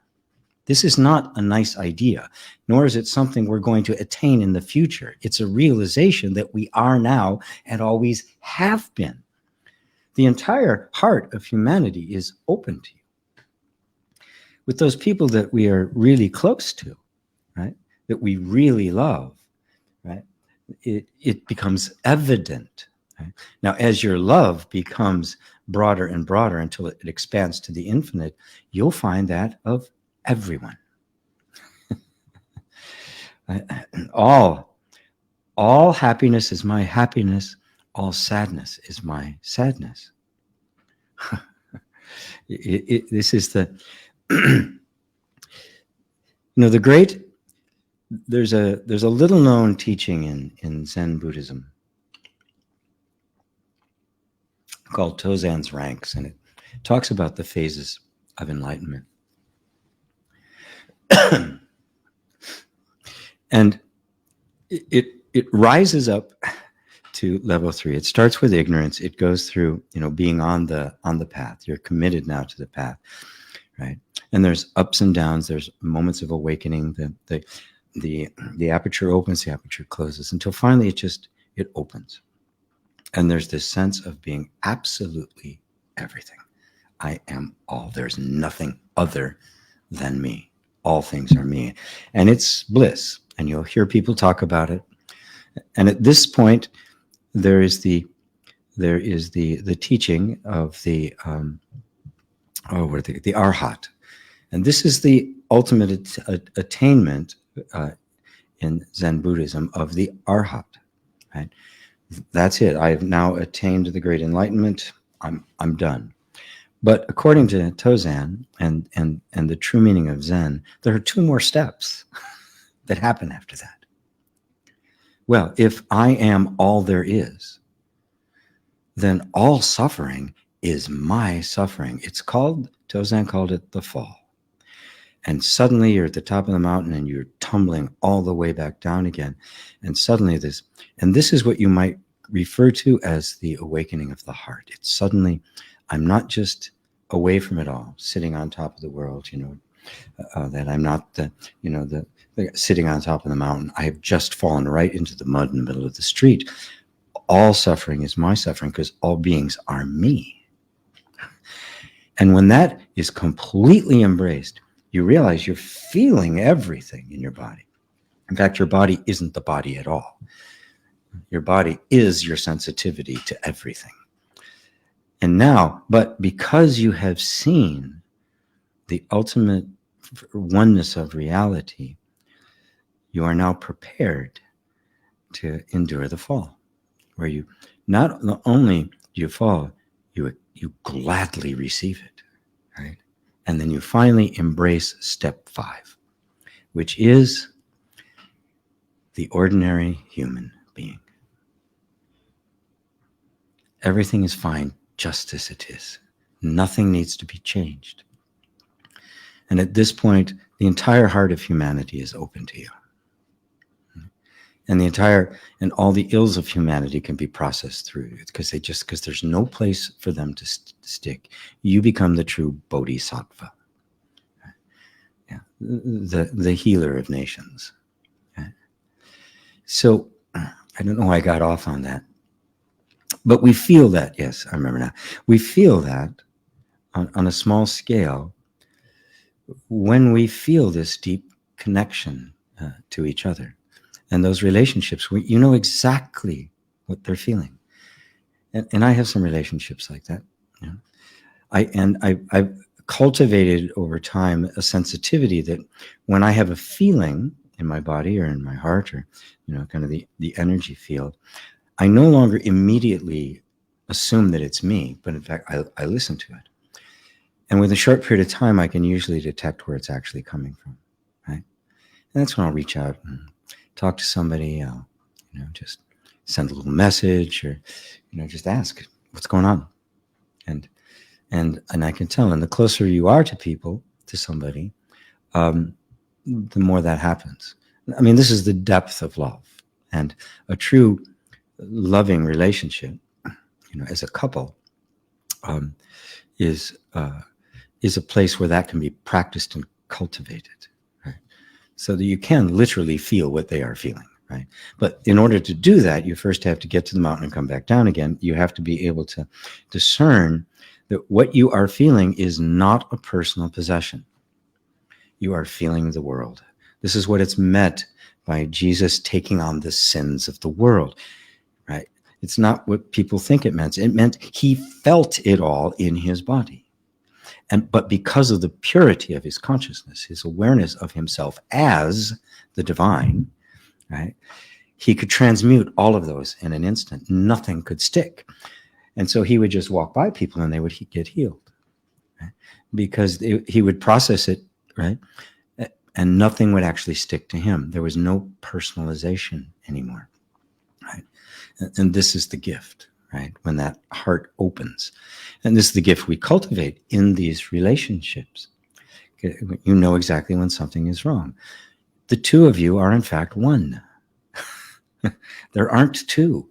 This is not a nice idea, nor is it something we're going to attain in the future. It's a realization that we are now and always have been. The entire heart of humanity is open to you. With those people that we are really close to, right, that we really love, right, it becomes evident. Right? Now, as your love becomes broader and broader until it expands to the infinite, you'll find that of everyone. All happiness is my happiness. All sadness is my sadness. This is the, the great. There's a little known teaching in Zen Buddhism called Tozan's Ranks, and it talks about the phases of enlightenment. And it rises up to level 3. It starts with ignorance. It goes through, being on the path. You're committed now to the path, right? And there's ups and downs. There's moments of awakening. The aperture opens, the aperture closes, until finally it opens. And there's this sense of being absolutely everything. I am all. There's nothing other than me. All things are me. And it's bliss. And you'll hear people talk about it. And at this point, there is the teaching of the Arhat. And this is the ultimate attainment in Zen Buddhism of the Arhat. Right? That's it. I have now attained the great enlightenment. I'm done. But according to Tozan and the true meaning of Zen, there are 2 more steps that happen after that. Well, if I am all there is, then all suffering is my suffering. Tozan called it the fall. And suddenly you're at the top of the mountain and you're tumbling all the way back down again. And suddenly this is what you might refer to as the awakening of the heart. It's suddenly, I'm not just away from it all, sitting on top of the world, that I'm not the sitting on top of the mountain. I have just fallen right into the mud in the middle of the street. All suffering is my suffering because all beings are me. And when that is completely embraced, you realize you're feeling everything in your body. In fact, your body isn't the body at all. Your body is your sensitivity to everything. And now, but because you have seen the ultimate oneness of reality, you are now prepared to endure the fall. where you not only do you fall, you gladly receive it, right? And then you finally embrace step 5, which is the ordinary human being. Everything is fine just as it is. Nothing needs to be changed. And at this point, the entire heart of humanity is open to you. And all the ills of humanity can be processed through it because there's no place for them to stick. You become the true bodhisattva, yeah, the healer of nations. Okay? So I don't know why I got off on that, but we feel that. Yes, I remember now. We feel that on a small scale when we feel this deep connection to each other. And those relationships, you know exactly what they're feeling. And I have some relationships like that. You know? I've cultivated over time a sensitivity that when I have a feeling in my body or in my heart or, kind of the energy field, I no longer immediately assume that it's me, but in fact, I listen to it. And with a short period of time, I can usually detect where it's actually coming from, right? And that's when I'll reach out and talk to somebody, just send a little message or, just ask what's going on. And I can tell. And the closer you are to people, to somebody, the more that happens. I mean, this is the depth of love. And a true loving relationship, as a couple, is a place where that can be practiced and cultivated, right? So that you can literally feel what they are feeling, right? But in order to do that, you first have to get to the mountain and come back down again. You have to be able to discern that what you are feeling is not a personal possession. You are feeling the world. This is what it's meant by Jesus taking on the sins of the world, right? It's not what people think it meant. It meant he felt it all in his body. But because of the purity of his consciousness, his awareness of himself as the divine, right, he could transmute all of those in an instant. Nothing could stick. And so he would just walk by people and they would get healed, right? Because he would process it, right? And nothing would actually stick to him. There was no personalization anymore, right? And this is the gift, right? When that heart opens. And this is the gift we cultivate in these relationships. You know exactly when something is wrong. The two of you are, in fact, one. There aren't two.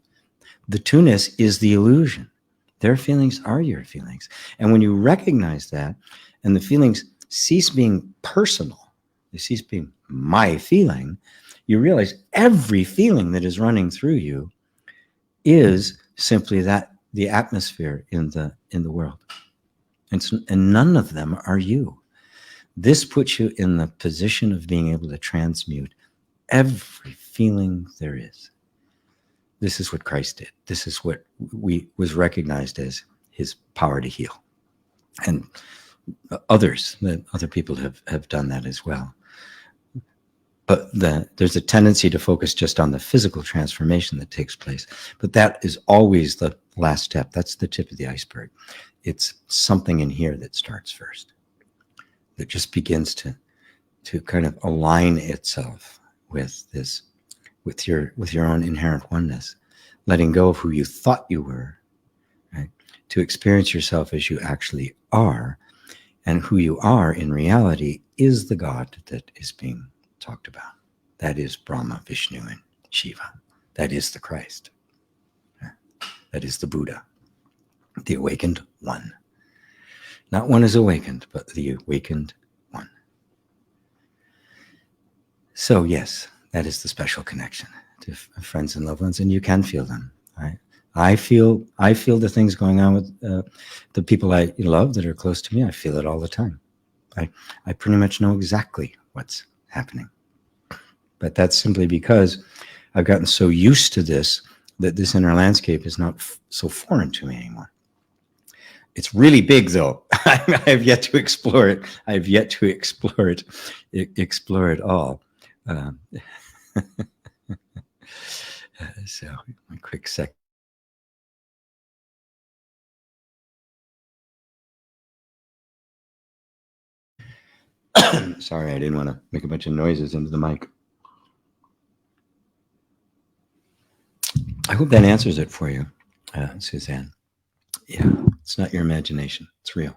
The two-ness is the illusion. Their feelings are your feelings. And when you recognize that, and the feelings cease being personal, they cease being my feeling, you realize every feeling that is running through you is simply that, the atmosphere in the world. And none of them are you. This puts you in the position of being able to transmute every feeling there is. This is what Christ did. This is what was recognized as his power to heal. And other people have done that as well. But there's a tendency to focus just on the physical transformation that takes place. But that is always the last step. That's the tip of the iceberg. It's something in here that starts first, that just begins to kind of align itself with this, with your own inherent oneness, letting go of who you thought you were, right? To experience yourself as you actually are, and who you are in reality is the God that is being talked about. That is Brahma, Vishnu, and Shiva. That is the Christ. That is the Buddha, the awakened one. Not one is awakened, but the awakened one. So yes, that is the special connection to friends and loved ones, and you can feel them. Right? I feel the things going on with the people I love that are close to me. I feel it all the time. I pretty much know exactly what's happening. But that's simply because I've gotten so used to this that this inner landscape is not so foreign to me anymore. It's really big, though. I have yet to explore it. I have yet to explore it all. So, a quick second. Sorry, I didn't want to make a bunch of noises into the mic. I hope that answers it for you, Suzanne. Yeah, it's not your imagination. It's real.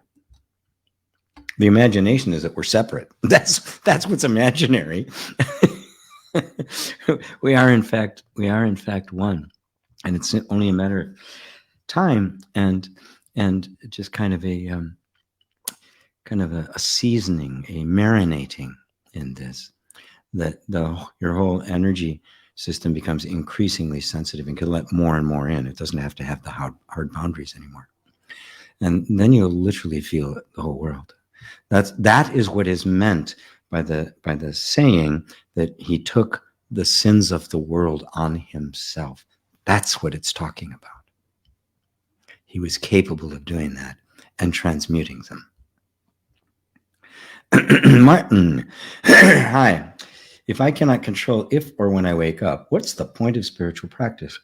The imagination is that we're separate. That's what's imaginary. we are in fact one, and it's only a matter of time and just kind of a seasoning, a marinating in this, that your whole energy system becomes increasingly sensitive and can let more and more in. It doesn't have to have the hard boundaries anymore. And then you'll literally feel the whole world. That is what is meant by the saying that he took the sins of the world on himself. That's what it's talking about. He was capable of doing that and transmuting them. Martin, hi. If I cannot control if or when I wake up, what's the point of spiritual practice?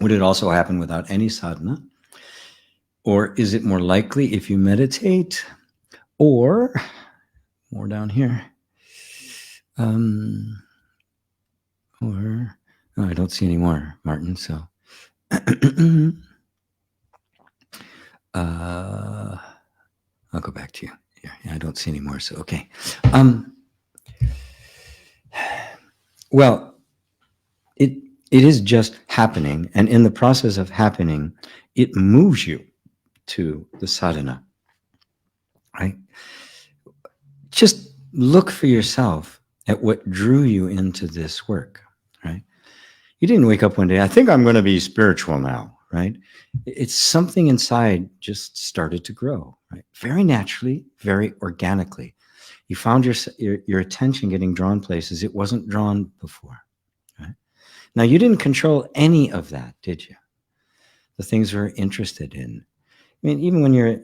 Would it also happen without any sadhana? Or is it more likely if you meditate? Or, more down here, or, oh, I don't see any more, Martin, so. I'll go back to you. Yeah, I don't see any more, so okay. Well, it is just happening, and in the process of happening, it moves you to the sadhana, right? Just look for yourself at what drew you into this work, right? You didn't wake up one day, I think I'm going to be spiritual now, right? It's something inside just started to grow, right? Very naturally, very organically. You found your attention getting drawn places it wasn't drawn before, right? Now, you didn't control any of that, did you? The things we're interested in. I mean, even when you're,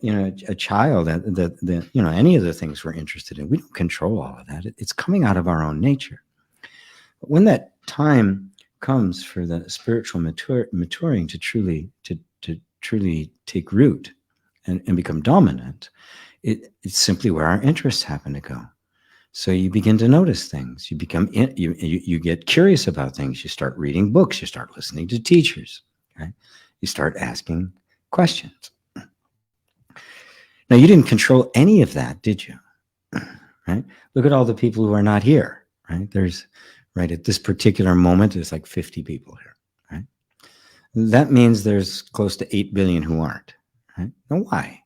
a child, any of the things we're interested in, we don't control all of that. It's coming out of our own nature. But when that time comes for the spiritual maturing to truly take root and become dominant, it's simply where our interests happen to go. So you begin to notice things. You become you get curious about things. You start reading books. You start listening to teachers. Right? You start asking questions. Now, you didn't control any of that, did you? Right? Look at all the people who are not here. Right? Right at this particular moment, there's like 50 people here. Right? That means there's close to 8 billion who aren't. Right? Now, why?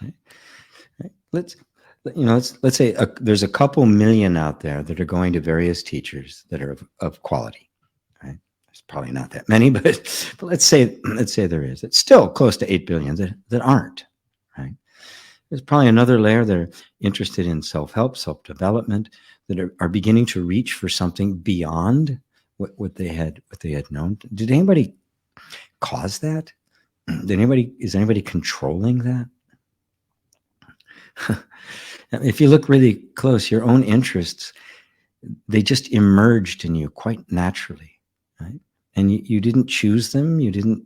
Right? Right? Let's say there's a couple million out there that are going to various teachers that are of quality. Right? There's probably not that many, but let's say there is. It's still close to 8 billion that aren't. Right? There's probably another layer that are interested in self-help, self-development, that are beginning to reach for something beyond what they had known. Did anybody cause that? Is anybody controlling that? If you look really close, your own interests, they just emerged in you quite naturally, right? And you didn't choose them. You didn't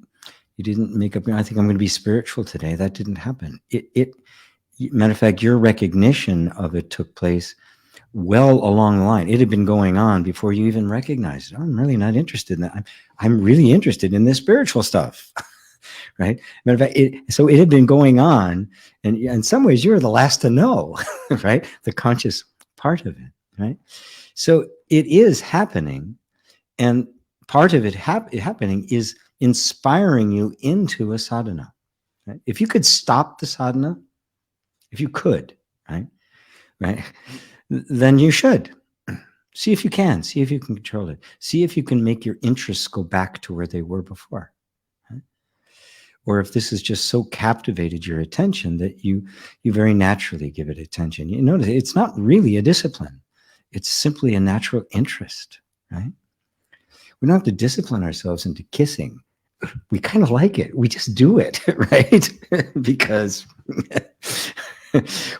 make up, I think I'm going to be spiritual today. That didn't happen. Matter of fact, your recognition of it took place well along the line. It had been going on before you even recognized it. I'm really not interested in that. I'm really interested in this spiritual stuff, right? Matter of fact, so it had been going on, and in some ways, you're the last to know, right? The conscious part of it, right? So it is happening, and part of it happening is inspiring you into a sadhana. Right? If you could stop the sadhana, if you could, right, then you should. See if you can. See if you can control it. See if you can make your interests go back to where they were before. Right? Or if this has just so captivated your attention that you very naturally give it attention. You notice it's not really a discipline. It's simply a natural interest, right? We don't have to discipline ourselves into kissing. We kind of like it. We just do it, right? Because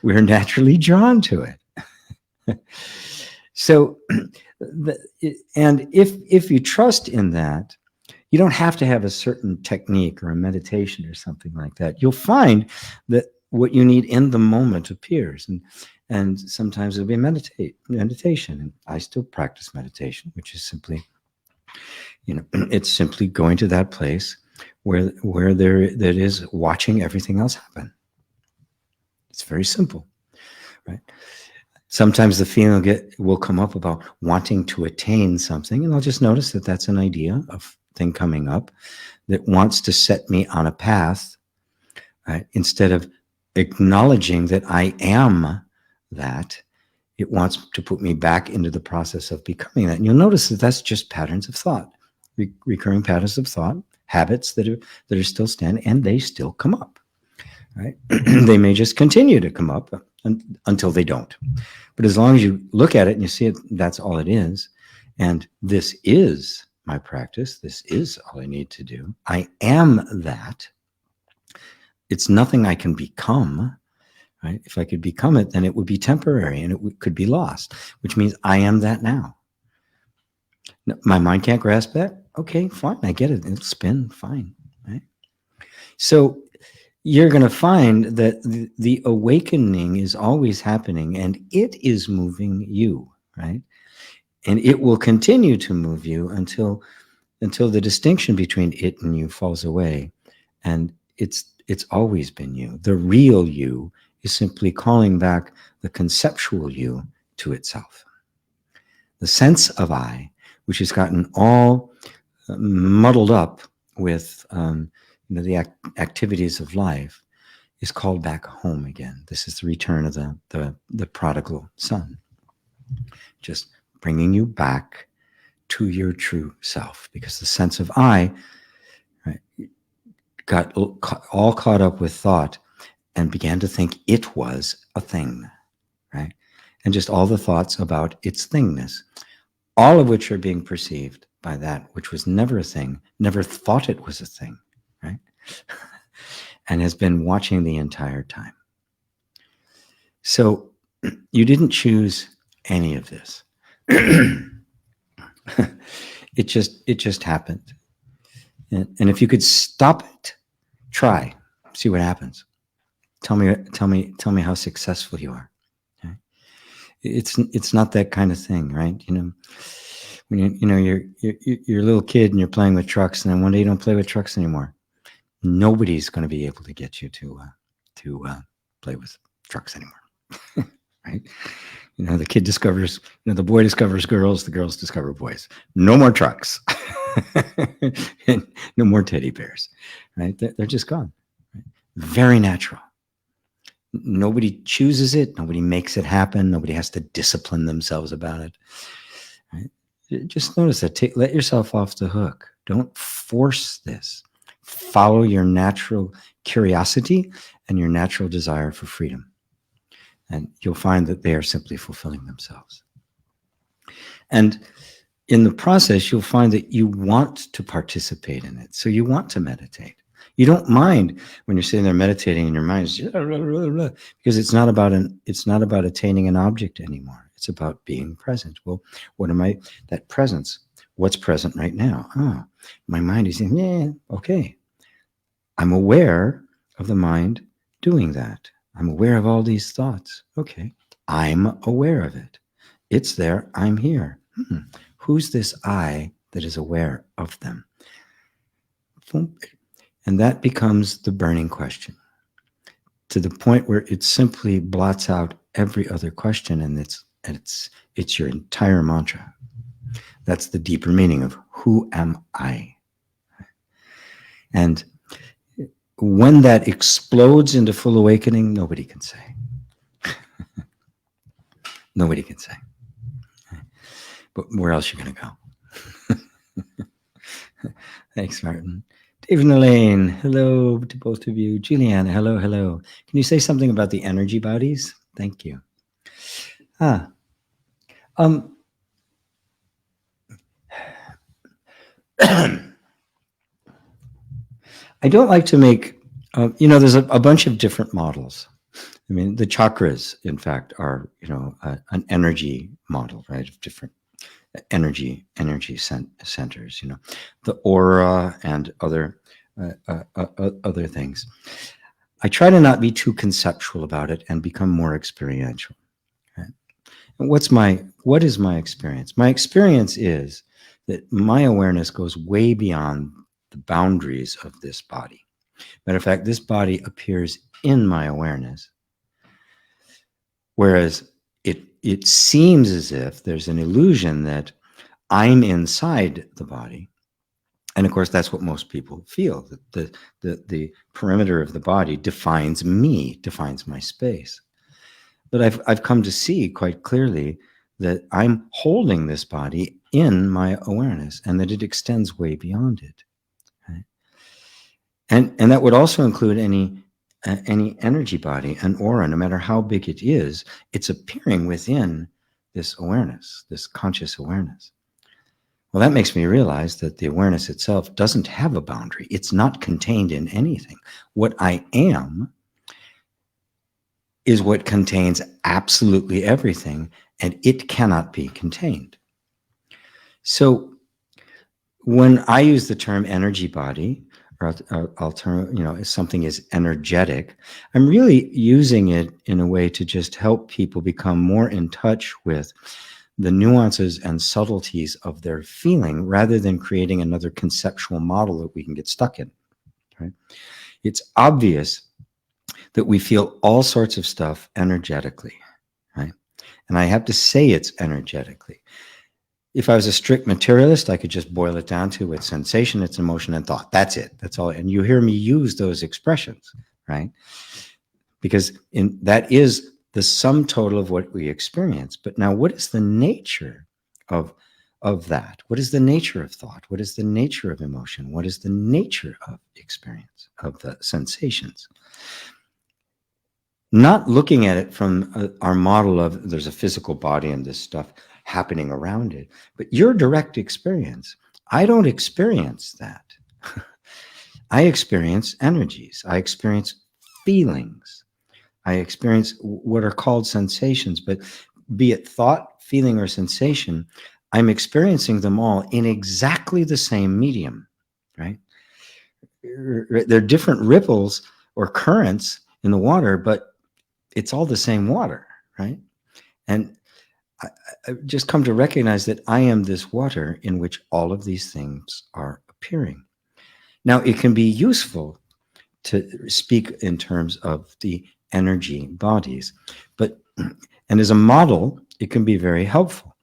we're naturally drawn to it. So, and if you trust in that, you don't have to have a certain technique or a meditation or something like that. You'll find that what you need in the moment appears. And sometimes it'll be meditation. And I still practice meditation, which is simply, it's simply going to that place where that is watching everything else happen. It's very simple, right? Sometimes the feeling will come up about wanting to attain something, and I'll just notice that that's an idea of thing coming up that wants to set me on a path, right? Instead of acknowledging that I am that, it wants to put me back into the process of becoming that. And you'll notice that that's just patterns of thought, recurring patterns of thought, habits that are still standing, and they still come up, right? They may just continue to come up until they don't. But as long as you look at it and you see it, that's all it is. And this is my practice. This is all I need to do. I am that. It's nothing I can become, right? If I could become it, then it would be temporary and it could be lost, which means I am that now. My mind can't grasp that. Okay, fine. I get it. It'll spin. Fine. Right? So you're going to find that the awakening is always happening, and it is moving you, right? And it will continue to move you until the distinction between it and you falls away. And it's always been you. The real you is simply calling back the conceptual you to itself. The sense of I, which has gotten all muddled up with the activities of life, is called back home again. This is the return of the prodigal son, just bringing you back to your true self, because the sense of I, right, got all caught up with thought and began to think it was a thing, right? And just all the thoughts about its thingness, all of which are being perceived by that which was never a thing, never thought it was a thing, right? And has been watching the entire time. So you didn't choose any of this. It just happened. And if you could stop it, try, see what happens. Tell me how successful you are. Okay? It's not that kind of thing, right? When you're a little kid and you're playing with trucks, and then one day you don't play with trucks anymore. Nobody's going to be able to get you to play with trucks anymore, right? The kid discovers, the boy discovers girls, the girls discover boys. No more trucks, and no more teddy bears, right? They're just gone. Right? Very natural. Nobody chooses it. Nobody makes it happen. Nobody has to discipline themselves about it. Right? Just notice that. Let yourself off the hook. Don't force this. Follow your natural curiosity and your natural desire for freedom. And you'll find that they are simply fulfilling themselves. And in the process, you'll find that you want to participate in it. So you want to meditate. You don't mind when you're sitting there meditating and your mind is because it's not about attaining an object anymore. It's about being present. Well, that presence? What's present right now? Oh, my mind is saying, yeah, okay. I'm aware of the mind doing that. I'm aware of all these thoughts. Okay. I'm aware of it. It's there. I'm here. Who's this I that is aware of them? And that becomes the burning question, to the point where it simply blots out every other question, and it's your entire mantra. That's the deeper meaning of who am I? And when that explodes into full awakening, nobody can say. Nobody can say. But where else are you going to go? Thanks, Martin. David and Elaine, hello to both of you. Juliana, hello, hello. Can you say something about the energy bodies? Thank you. I don't like to make, there's a bunch of different models. I mean, the chakras, in fact, are, an energy model, right, of different energy centers, the aura and other things. I try to not be too conceptual about it and become more experiential. Right? And what is my experience? My experience is that my awareness goes way beyond the boundaries of this body. Matter of fact, this body appears in my awareness, whereas it seems as if there's an illusion that I'm inside the body. And of course, that's what most people feel, that the perimeter of the body defines me, defines my space. But I've come to see quite clearly that I'm holding this body in my awareness and that it extends way beyond it. Right? And that would also include any energy body, an aura, no matter how big it is, it's appearing within this awareness, this conscious awareness. Well, that makes me realize that the awareness itself doesn't have a boundary. It's not contained in anything. What I am is what contains absolutely everything, and it cannot be contained. So when I use the term energy body, or if something is energetic, I'm really using it in a way to just help people become more in touch with the nuances and subtleties of their feeling rather than creating another conceptual model that we can get stuck in. Right? It's obvious that we feel all sorts of stuff energetically, right? And I have to say it's energetically. If I was a strict materialist, I could just boil it down to it's sensation, it's emotion, and thought. That's it. That's all. And you hear me use those expressions, right? Because that is the sum total of what we experience. But now, what is the nature of that? What is the nature of thought? What is the nature of emotion? What is the nature of experience, of the sensations? Not looking at it from our model of there's a physical body and this stuff happening around it, but your direct experience. I don't experience that. I experience energies. I experience feelings. I experience what are called sensations, but be it thought, feeling, or sensation, I'm experiencing them all in exactly the same medium, right? They're different ripples or currents in the water, but it's all the same water, right? And I've just come to recognize that I am this water in which all of these things are appearing. Now, it can be useful to speak in terms of the energy bodies, but and as a model, it can be very helpful.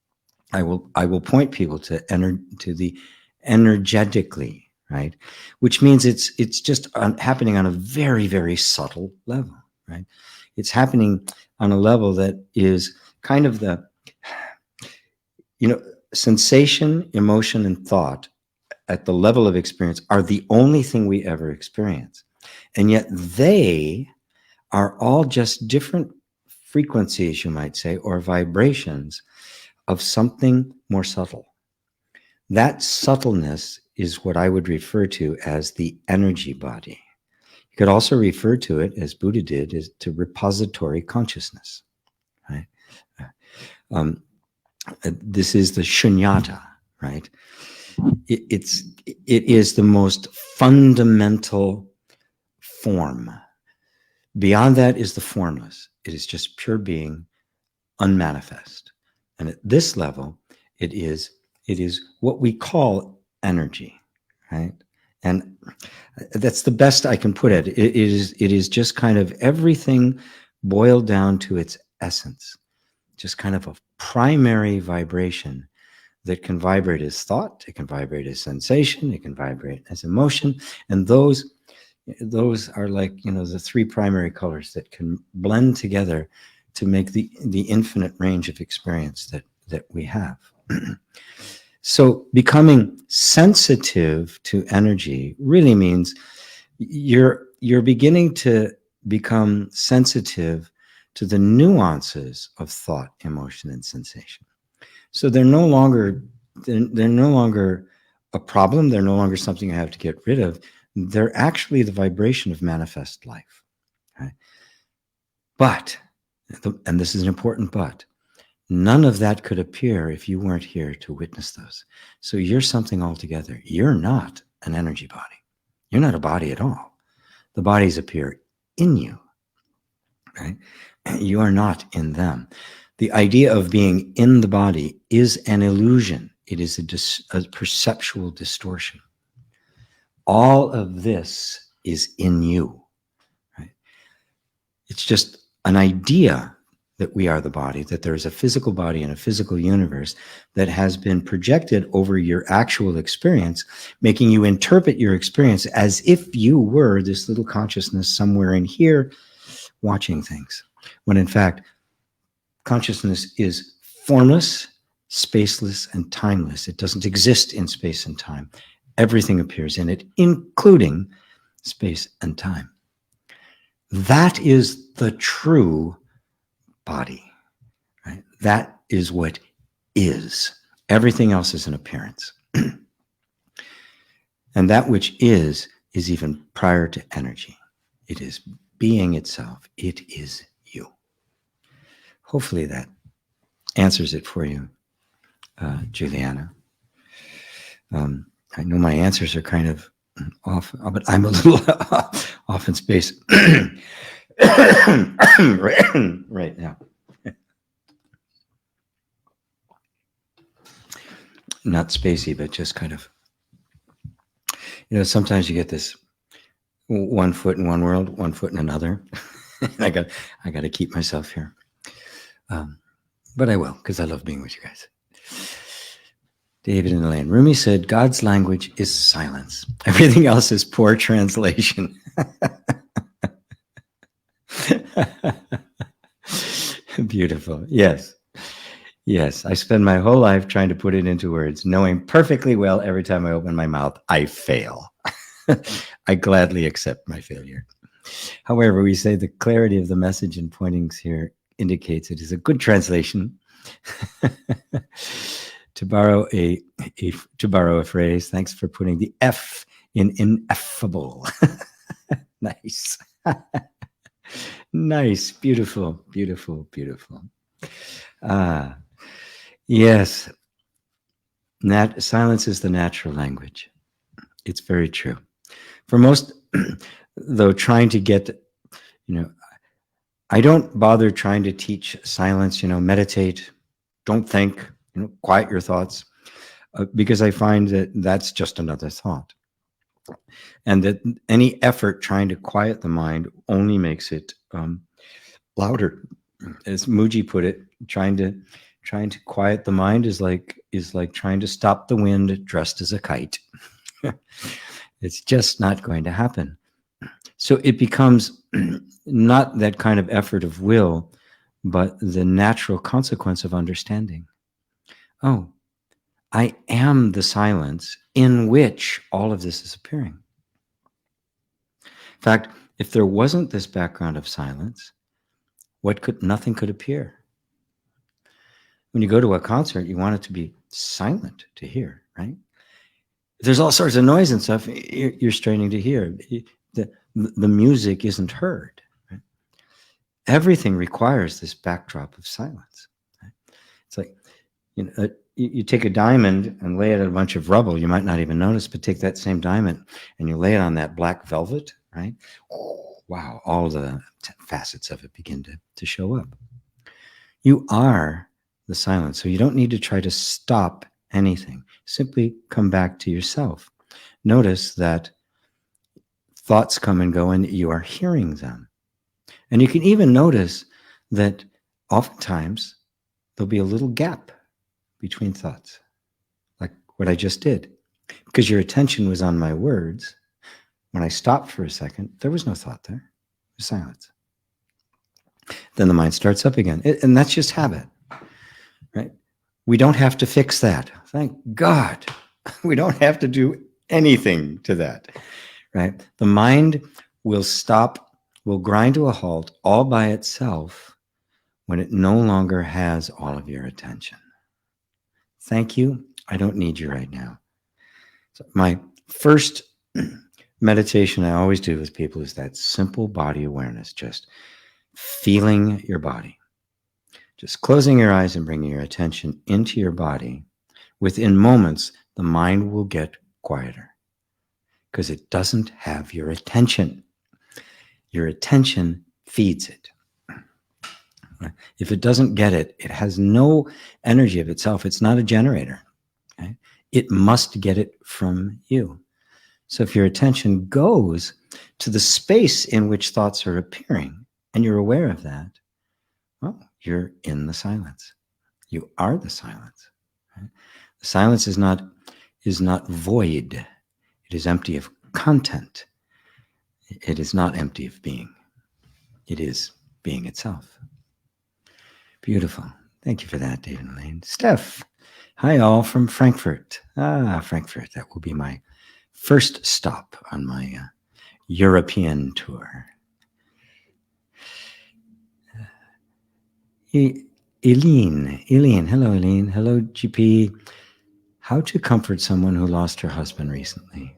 I will point people to the energetically, right? Which means it's just happening on a very, very subtle level, right? It's happening on a level that is kind of the, sensation, emotion, and thought at the level of experience are the only thing we ever experience. And yet they are all just different frequencies, you might say, or vibrations of something more subtle. That subtleness is what I would refer to as the energy body. You could also refer to it, as Buddha did, as to repository consciousness. Right? This is the shunyata, right? It is the most fundamental form. Beyond that is the formless. It is just pure being, unmanifest. And at this level, it is what we call energy, right? And that's the best I can put it. It is just kind of everything boiled down to its essence, just kind of a primary vibration that can vibrate as thought, it can vibrate as sensation, it can vibrate as emotion, and those are like, the three primary colors that can blend together to make the infinite range of experience that we have. So becoming sensitive to energy really means you're beginning to become sensitive to the nuances of thought, emotion, and sensation. So they're no longer a problem. They're no longer something you have to get rid of. They're actually the vibration of manifest life. Right? But, and this is an important but, none of that could appear if you weren't here to witness those. So you're something altogether. You're not an energy body. You're not a body at all. The bodies appear in you, right? You are not in them. The idea of being in the body is an illusion. It is a perceptual distortion. All of this is in you, right? It's just an idea that we are the body, that there is a physical body and a physical universe that has been projected over your actual experience, making you interpret your experience as if you were this little consciousness somewhere in here watching things, when in fact, consciousness is formless, spaceless, and timeless. It doesn't exist in space and time. Everything appears in it, including space and time. That is the true body, right? That is what is. Everything else is an appearance. And that which is even prior to energy. It is being itself. It is you. Hopefully that answers it for you, Juliana. I know my answers are kind of off, but I'm a little off in space right now. Not spacey, but just kind of, sometimes you get this 1 foot in one world, 1 foot in another. I got to keep myself here. But I will, because I love being with you guys. David and Elaine. Rumi said, God's language is silence. Everything else is poor translation. Beautiful. Yes. Yes. I spend my whole life trying to put it into words, knowing perfectly well every time I open my mouth, I fail. I gladly accept my failure. However, we say the clarity of the message and pointings here indicates it is a good translation. To borrow a phrase, thanks for putting the F in ineffable. Nice. Nice. Beautiful, beautiful, beautiful. Yes. Silence is the natural language. It's very true. For most, though, trying to get, I don't bother trying to teach silence, meditate, don't think, quiet your thoughts, because I find that that's just another thought. And that any effort trying to quiet the mind only makes it louder. As Muji put it, trying to quiet the mind is like trying to stop the wind dressed as a kite. It's just not going to happen. So it becomes not that kind of effort of will, but the natural consequence of understanding. Oh, I am the silence in which all of this is appearing. In fact, if there wasn't this background of silence, nothing could appear. When you go to a concert, you want it to be silent to hear, right? There's all sorts of noise and stuff you're straining to hear. The music isn't heard. Right? Everything requires this backdrop of silence. Right? It's like, you take a diamond and lay it on a bunch of rubble, you might not even notice, but take that same diamond and you lay it on that black velvet, right? Oh, wow, all the facets of it begin to show up. You are the silence, so you don't need to try to stop anything. Simply come back to yourself. Notice that thoughts come and go and you are hearing them. And you can even notice that oftentimes there'll be a little gap between thoughts, like what I just did. Because your attention was on my words, when I stopped for a second, there was no thought there. It was silence. Then the mind starts up again. And that's just habit, right? We don't have to fix that. Thank God. We don't have to do anything to that, right? The mind will stop, will grind to a halt all by itself when it no longer has all of your attention. Thank you. I don't need you right now. So my first meditation I always do with people is that simple body awareness, just feeling your body. Just closing your eyes and bringing your attention into your body. Within moments, the mind will get quieter because it doesn't have your attention. Your attention feeds it. If it doesn't get it, it has no energy of itself. It's not a generator. Okay? It must get it from you. So if your attention goes to the space in which thoughts are appearing, and you're aware of that, well, you're in the silence. You are the silence. Right? The silence is not void. It is empty of content. It is not empty of being. It is being itself. Beautiful. Thank you for that, David and Elaine. Steph, hi all from Frankfurt. Frankfurt. That will be my first stop on my European tour. Eileen, hello Eileen. Hello GP. How to comfort someone who lost her husband recently.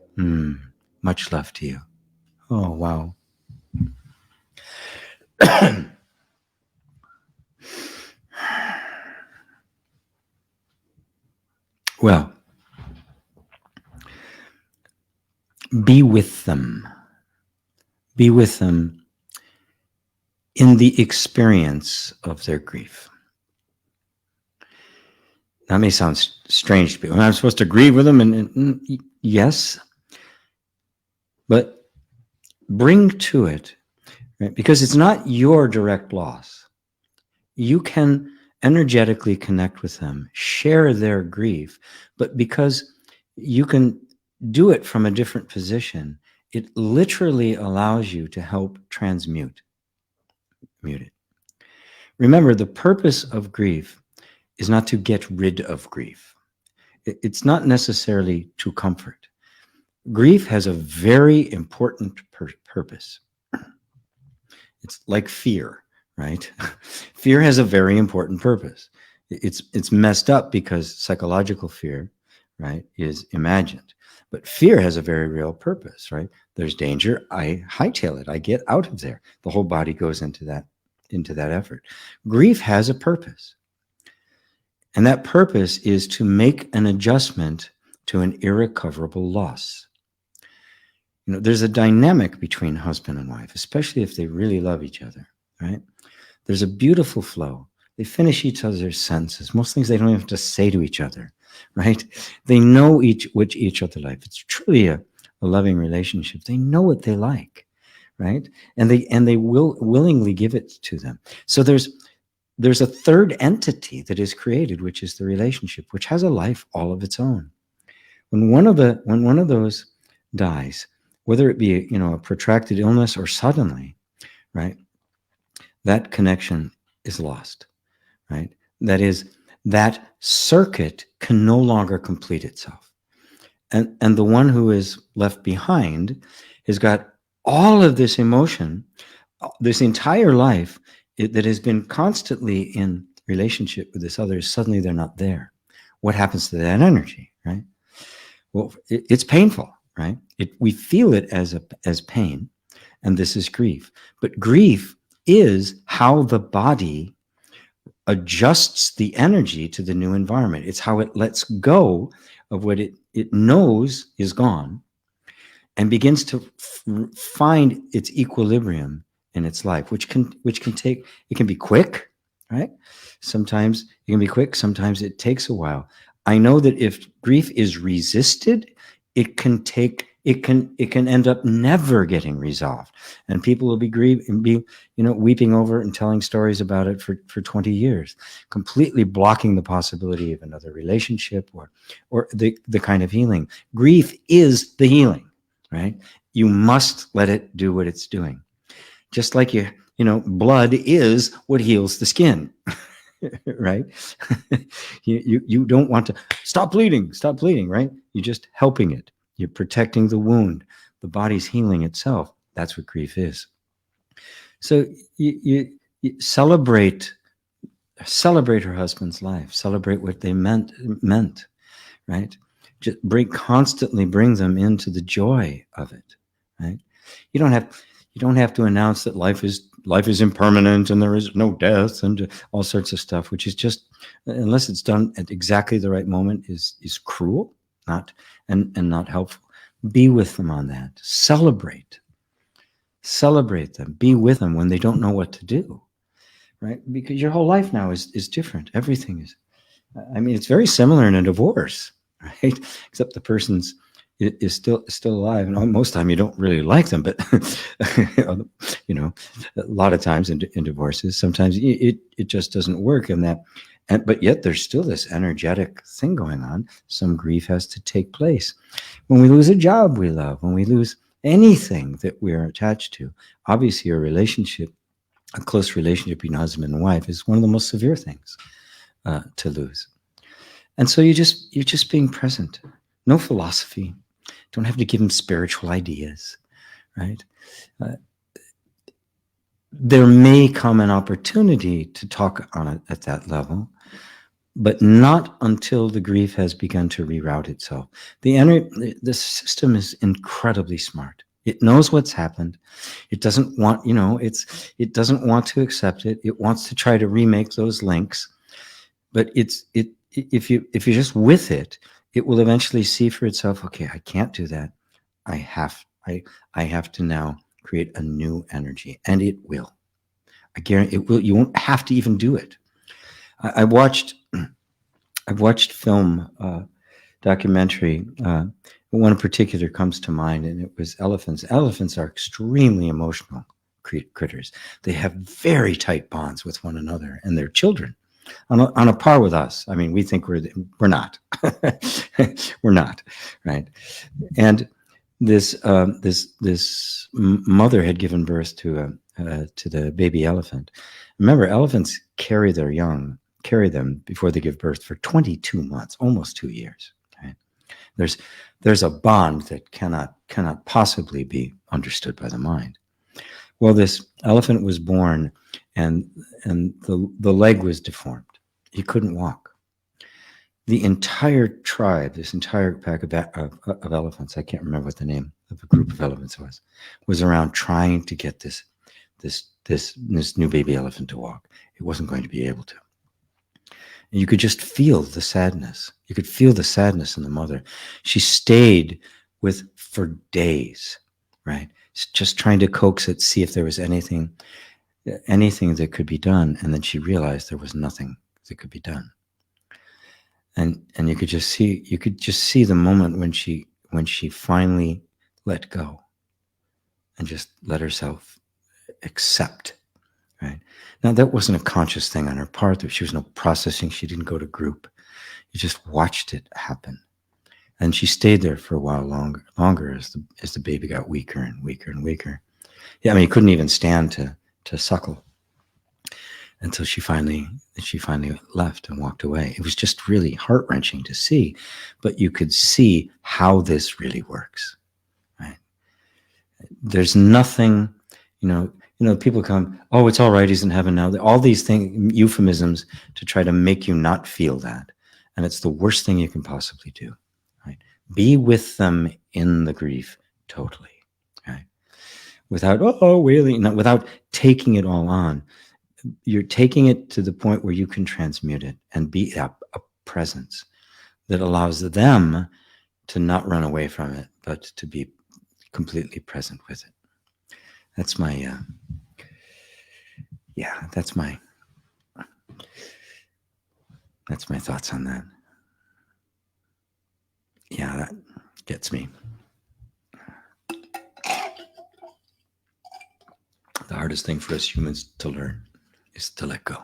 Much love to you. Oh, wow. Well, be with them. Be with them in the experience of their grief. That may sound strange to people. I'm supposed to grieve with them, and yes, but bring to it, right? Because it's not your direct loss. You can energetically connect with them, share their grief, but because you can do it from a different position, it literally allows you to help transmute it. Remember, the purpose of grief is not to get rid of grief. It's not necessarily to comfort. Grief has a very important purpose. It's like fear, right? Fear has a very important purpose. It's messed up because psychological fear, right, is imagined. But fear has a very real purpose, right? There's danger, I hightail it, I get out of there. The whole body goes into that effort. Grief has a purpose. And that purpose is to make an adjustment to an irrecoverable loss. You know, there's a dynamic between husband and wife, especially if they really love each other, right? There's a beautiful flow. They finish each other's sentences. Most things they don't even have to say to each other, right? They know each other like. It's truly a loving relationship. They know what they like, right? And they will willingly give it to them. So there's a third entity that is created, which is the relationship, which has a life all of its own. When one of those dies, whether it be, you know, a protracted illness or suddenly, right, that connection is lost, right? That is, that circuit can no longer complete itself. And the one who is left behind has got all of this emotion, this entire life that has been constantly in relationship with this other. Suddenly they're not there. What happens to that energy, right? Well, it's painful, right? We feel it as pain, and this is grief. But grief is how the body adjusts the energy to the new environment. It's how it lets go of what it knows is gone and begins to find its equilibrium in its life, which can take, it can be quick, right? Sometimes it can be quick, sometimes it takes a while. I know that if grief is resisted, it can end up never getting resolved, and people will be weeping over it and telling stories about it for 20 years, completely blocking the possibility of another relationship or the kind of healing. Grief is the healing, right? You must let it do what it's doing. Just like blood is what heals the skin, right? you don't want to stop bleeding, right? You're just helping it. You're protecting the wound. The body's healing itself. That's what grief is. So you celebrate her husband's life. Celebrate what they meant, right? Just constantly bring them into the joy of it, right? You don't have to announce that life is impermanent and there is no death and all sorts of stuff, which is just, unless it's done at exactly the right moment, is cruel, not helpful. Be with them on that. Celebrate Celebrate them. Be with them when they don't know what to do, right? Because your whole life now is different. Everything is. I mean, it's very similar in a divorce, right? Except the person's is still alive, and most of the time you don't really like them. But you know, a lot of times in divorces, sometimes it just doesn't work, but yet there's still this energetic thing going on. Some grief has to take place. When we lose a job we love, when we lose anything that we're attached to, obviously a relationship, a close relationship between husband and wife, is one of the most severe things to lose. And so you're just being present. No philosophy. Don't have to give them spiritual ideas, right? There may come an opportunity to talk on it at that level, but not until the grief has begun to reroute itself. The system is incredibly smart. It knows what's happened. It doesn't want, it doesn't want to accept it. It wants to try to remake those links, but if you're just with it, it will eventually see for itself, okay, I can't do that. I have to now create a new energy, and it will. I guarantee it will. You won't have to even do it. I've watched film documentary. One in particular comes to mind, and it was elephants. Elephants are extremely emotional critters. They have very tight bonds with one another and their children, on a par with us. I mean, we think we're not. We're not, right? And this mother had given birth to the baby elephant. Remember, elephants carry them before they give birth for 22 months, almost 2 years. Right? There's a bond that cannot possibly be understood by the mind. Well, this elephant was born, and the leg was deformed. He couldn't walk. The entire tribe, this entire pack of elephants, I can't remember what the name of the group of elephants was around trying to get this new baby elephant to walk. It wasn't going to be able to. And you could just feel the sadness. You could feel the sadness in the mother. She stayed for days, right? Just trying to coax it, see if there was anything that could be done. And then she realized there was nothing that could be done. And you could just see the moment when she finally let go and just let herself accept, right? Now, that wasn't a conscious thing on her part. She was no processing. She didn't go to group. You just watched it happen. And she stayed there for a while longer as the baby got weaker and weaker and weaker. Yeah, I mean, he couldn't even stand to suckle until she finally left and walked away. It was just really heart-wrenching to see, but you could see how this really works, right? There's nothing, people come, oh, it's all right, he's in heaven now. All these things, euphemisms to try to make you not feel that. And it's the worst thing you can possibly do, right? Be with them in the grief totally, right? Without, wailing, without taking it all on. You're taking it to the point where you can transmute it and be a presence that allows them to not run away from it, but to be completely present with it. That's my, that's my thoughts on that. Yeah, that gets me. The hardest thing for us humans to learn is to let go.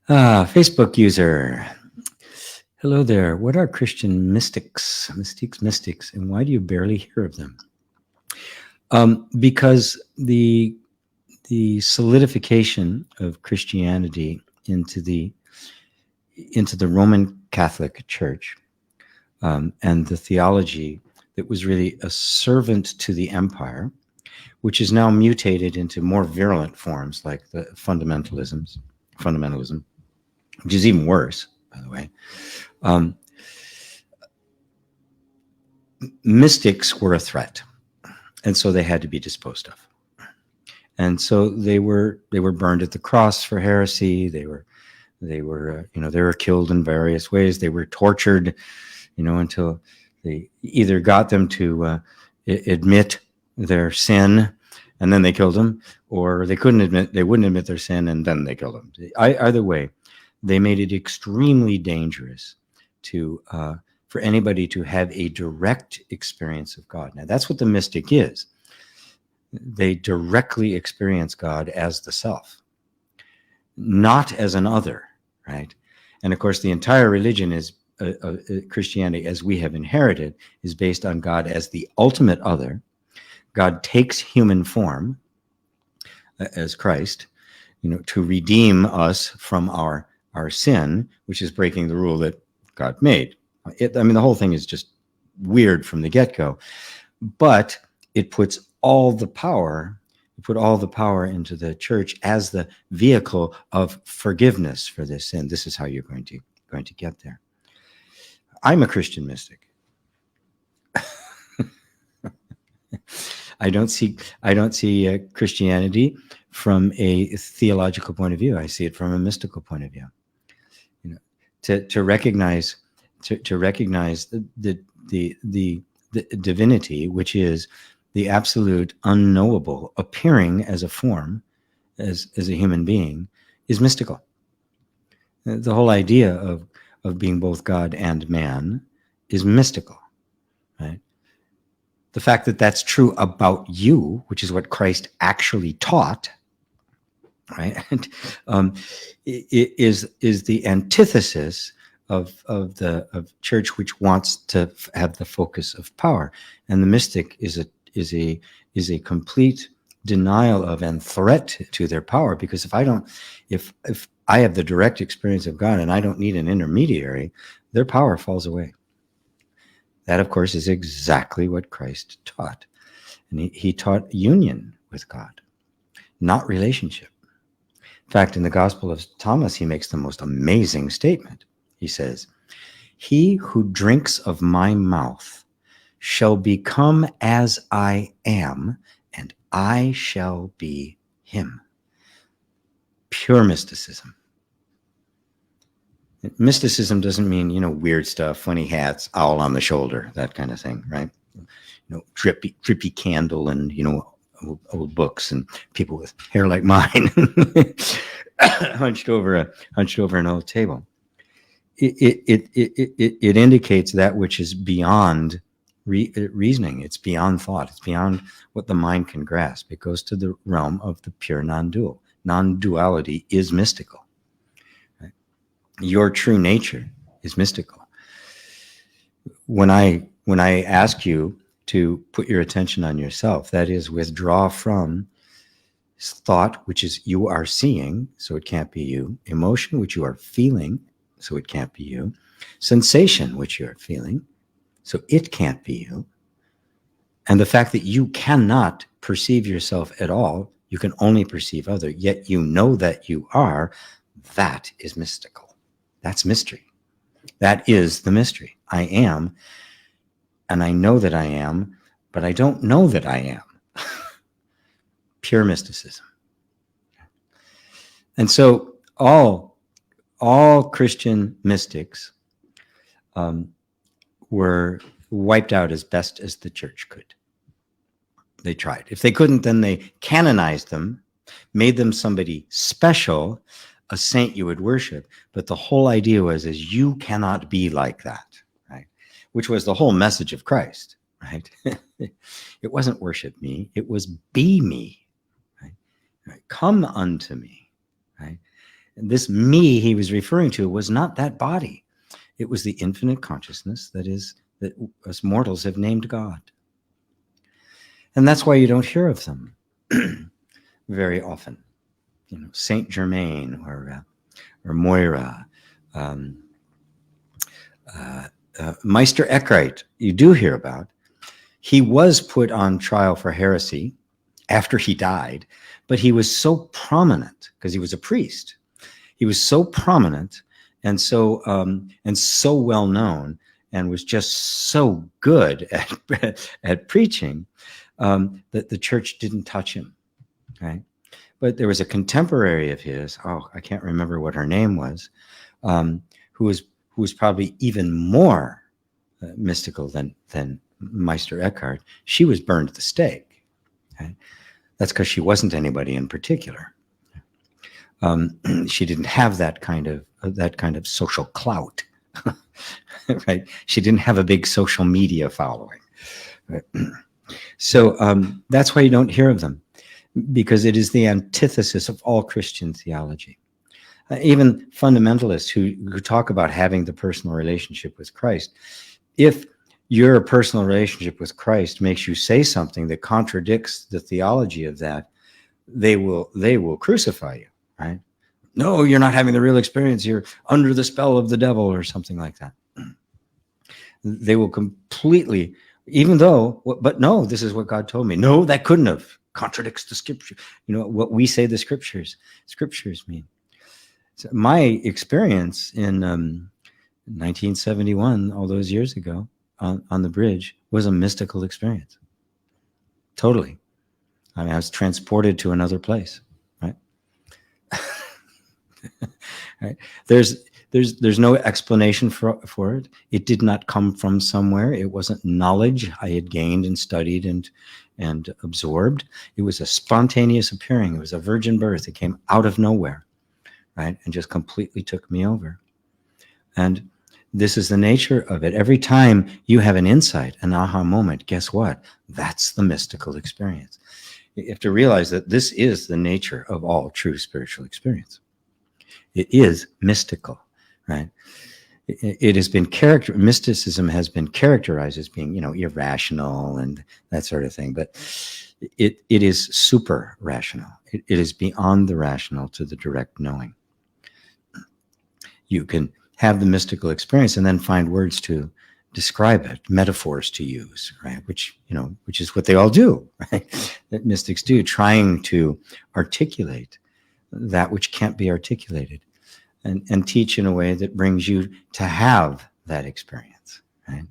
Facebook user. Hello there. What are Christian mystics, and why do you barely hear of them? Because the solidification of Christianity into the Roman Catholic Church and the theology that was really a servant to the empire, which is now mutated into more virulent forms like the fundamentalism, which is even worse, by the way. Mystics were a threat, and so they had to be disposed of. And so they were burned at the cross for heresy. They were killed in various ways. They were tortured, until they either got them to admit their sin and then they killed him, or they wouldn't admit their sin and then they killed him. Either way, they made it extremely dangerous to for anybody to have a direct experience of God. Now, that's what the mystic is. They directly experience God as the self, not as an other, right? And of course, the entire religion is Christianity, as we have inherited, is based on God as the ultimate other. God takes human form as Christ, to redeem us from our sin, which is breaking the rule that God made. The whole thing is just weird from the get-go, but it puts all the power, into the church as the vehicle of forgiveness for this sin. This is how you're going to get there. I'm a Christian mystic. I don't see Christianity from a theological point of view. I see it from a mystical point of view. To recognize the divinity, which is the absolute unknowable appearing as a form, as a human being, is mystical. The whole idea of being both God and man is mystical, right? The fact that that's true about you, which is what Christ actually taught, right, is the antithesis of church, which wants to have the focus of power. And the mystic is a complete denial of and threat to their power, because if I have the direct experience of God and I don't need an intermediary, their power falls away. That, of course, is exactly what Christ taught. And he taught union with God, not relationship. In fact, in the Gospel of Thomas, he makes the most amazing statement. He says, "He who drinks of my mouth shall become as I am, and I shall be him." Pure mysticism. Mysticism doesn't mean, weird stuff, funny hats, owl on the shoulder, that kind of thing, right? Drippy candle and, old books and people with hair like mine hunched over an old table. It indicates that which is beyond reasoning. It's beyond thought. It's beyond what the mind can grasp. It goes to the realm of the pure non-dual. Non-duality is mystical. Right? Your true nature is mystical. When I ask you to put your attention on yourself, that is, withdraw from thought, which is you are seeing, so it can't be you. Emotion, which you are feeling, so it can't be you. Sensation, which you're feeling, so it can't be you. And the fact that you cannot perceive yourself at all, you can only perceive other, yet you know that you are, that is mystical. That's mystery. That is the mystery. I am, and I know that I am, but I don't know that I am. Pure mysticism. And so all Christian mystics were wiped out as best as the church could. They tried. If they couldn't, then they canonized them, made them somebody special, a saint you would worship. But the whole idea is you cannot be like that, right? Which was the whole message of Christ, right? It wasn't worship me. It was be me, right? Come unto me, right? And this me he was referring to was not that body. It was the infinite consciousness that us mortals have named God. And that's why you don't hear of them very often. Saint Germain or Moira, Meister Eckhart, you do hear about. He was put on trial for heresy after he died, but he was so prominent because he was a priest. He was so prominent and so well known, and was just so good at preaching that the church didn't touch him. Right? But there was a contemporary of his. I can't remember what her name was, who was probably even more mystical than Meister Eckhart. She was burned at the stake. Okay? That's because she wasn't anybody in particular. She didn't have that kind of social clout, right? She didn't have a big social media following. Right? So that's why you don't hear of them, because it is the antithesis of all Christian theology. Even fundamentalists who talk about having the personal relationship with Christ, if your personal relationship with Christ makes you say something that contradicts the theology of that, they will crucify you, right? No, you're not having the real experience. You're under the spell of the devil or something like that. They will completely, even though, but no, this is what God told me. No, that couldn't have. Contradicts the scripture. You know, what we say the scriptures mean. So my experience in 1971, all those years ago, on the bridge, was a mystical experience. Totally. I mean, I was transported to another place, right? Right? There's no explanation for it. It did not come from somewhere. It wasn't knowledge I had gained and studied and absorbed. It was a spontaneous appearing. It was a virgin birth. It came out of nowhere, right? And just completely took me over. And this is the nature of it. Every time you have an insight, an aha moment, guess what? That's the mystical experience. You have to realize that this is the nature of all true spiritual experience. It is mystical, right? It has been mysticism has been characterized as being, irrational and that sort of thing, but it is super rational. It is beyond the rational to the direct knowing. You can have the mystical experience and then find words to describe it, metaphors to use, right? Which is what they all do, right? That mystics do, trying to articulate that which can't be articulated, and teach in a way that brings you to have that experience, right?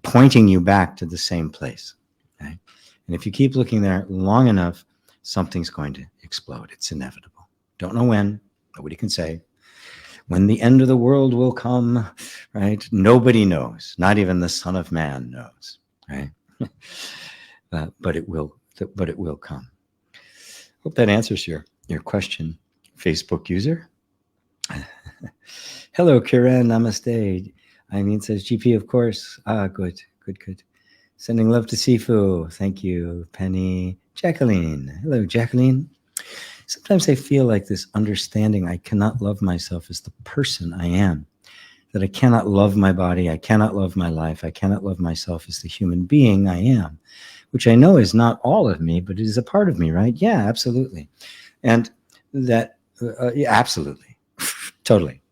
Pointing you back to the same place, right? And if you keep looking there long enough, something's going to explode. It's inevitable. Don't know when, nobody can say. When the end of the world will come, right? Nobody knows. Not even the Son of Man knows, right? But it will come. Hope that answers your question, Facebook user. Hello, Kiran. Namaste. Eileen says, GP, of course. Good. Sending love to Sifu. Thank you, Penny. Jacqueline. Hello, Jacqueline. Sometimes I feel like this understanding I cannot love myself as the person I am, that I cannot love my body, I cannot love my life, I cannot love myself as the human being I am, which I know is not all of me, but it is a part of me, right? Yeah, absolutely. And that, yeah, absolutely. Totally.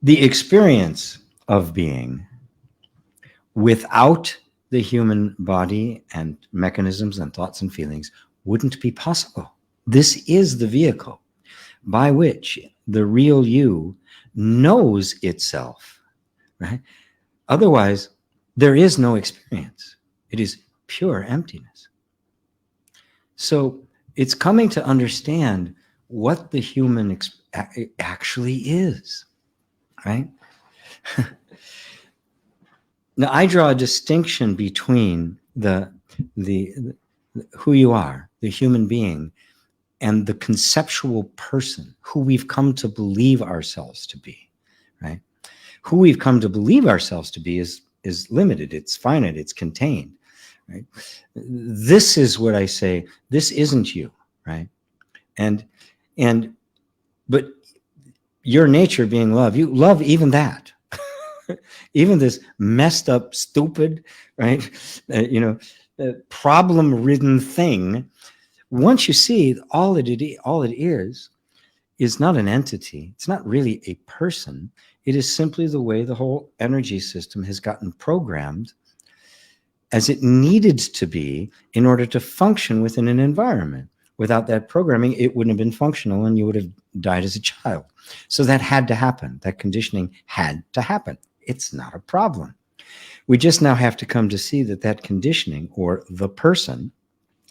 The experience of being without the human body and mechanisms and thoughts and feelings wouldn't be possible. This is the vehicle by which the real you knows itself, right? Otherwise, there is no experience. It is pure emptiness. So it's coming to understand what the human actually is, right? Now, I draw a distinction between the who you are, the human being, and the conceptual person, who we've come to believe ourselves to be, right? Who we've come to believe ourselves to be is limited, it's finite, it's contained, right? This is what I say, this isn't you, right? But your nature being love, you love even that. Even this messed up, stupid, right? Problem-ridden thing. Once you see all it is not an entity. It's not really a person. It is simply the way the whole energy system has gotten programmed as it needed to be in order to function within an environment. Without that programming, it wouldn't have been functional and you would have died as a child. So that had to happen. That conditioning had to happen. It's not a problem. We just now have to come to see that that conditioning, or the person,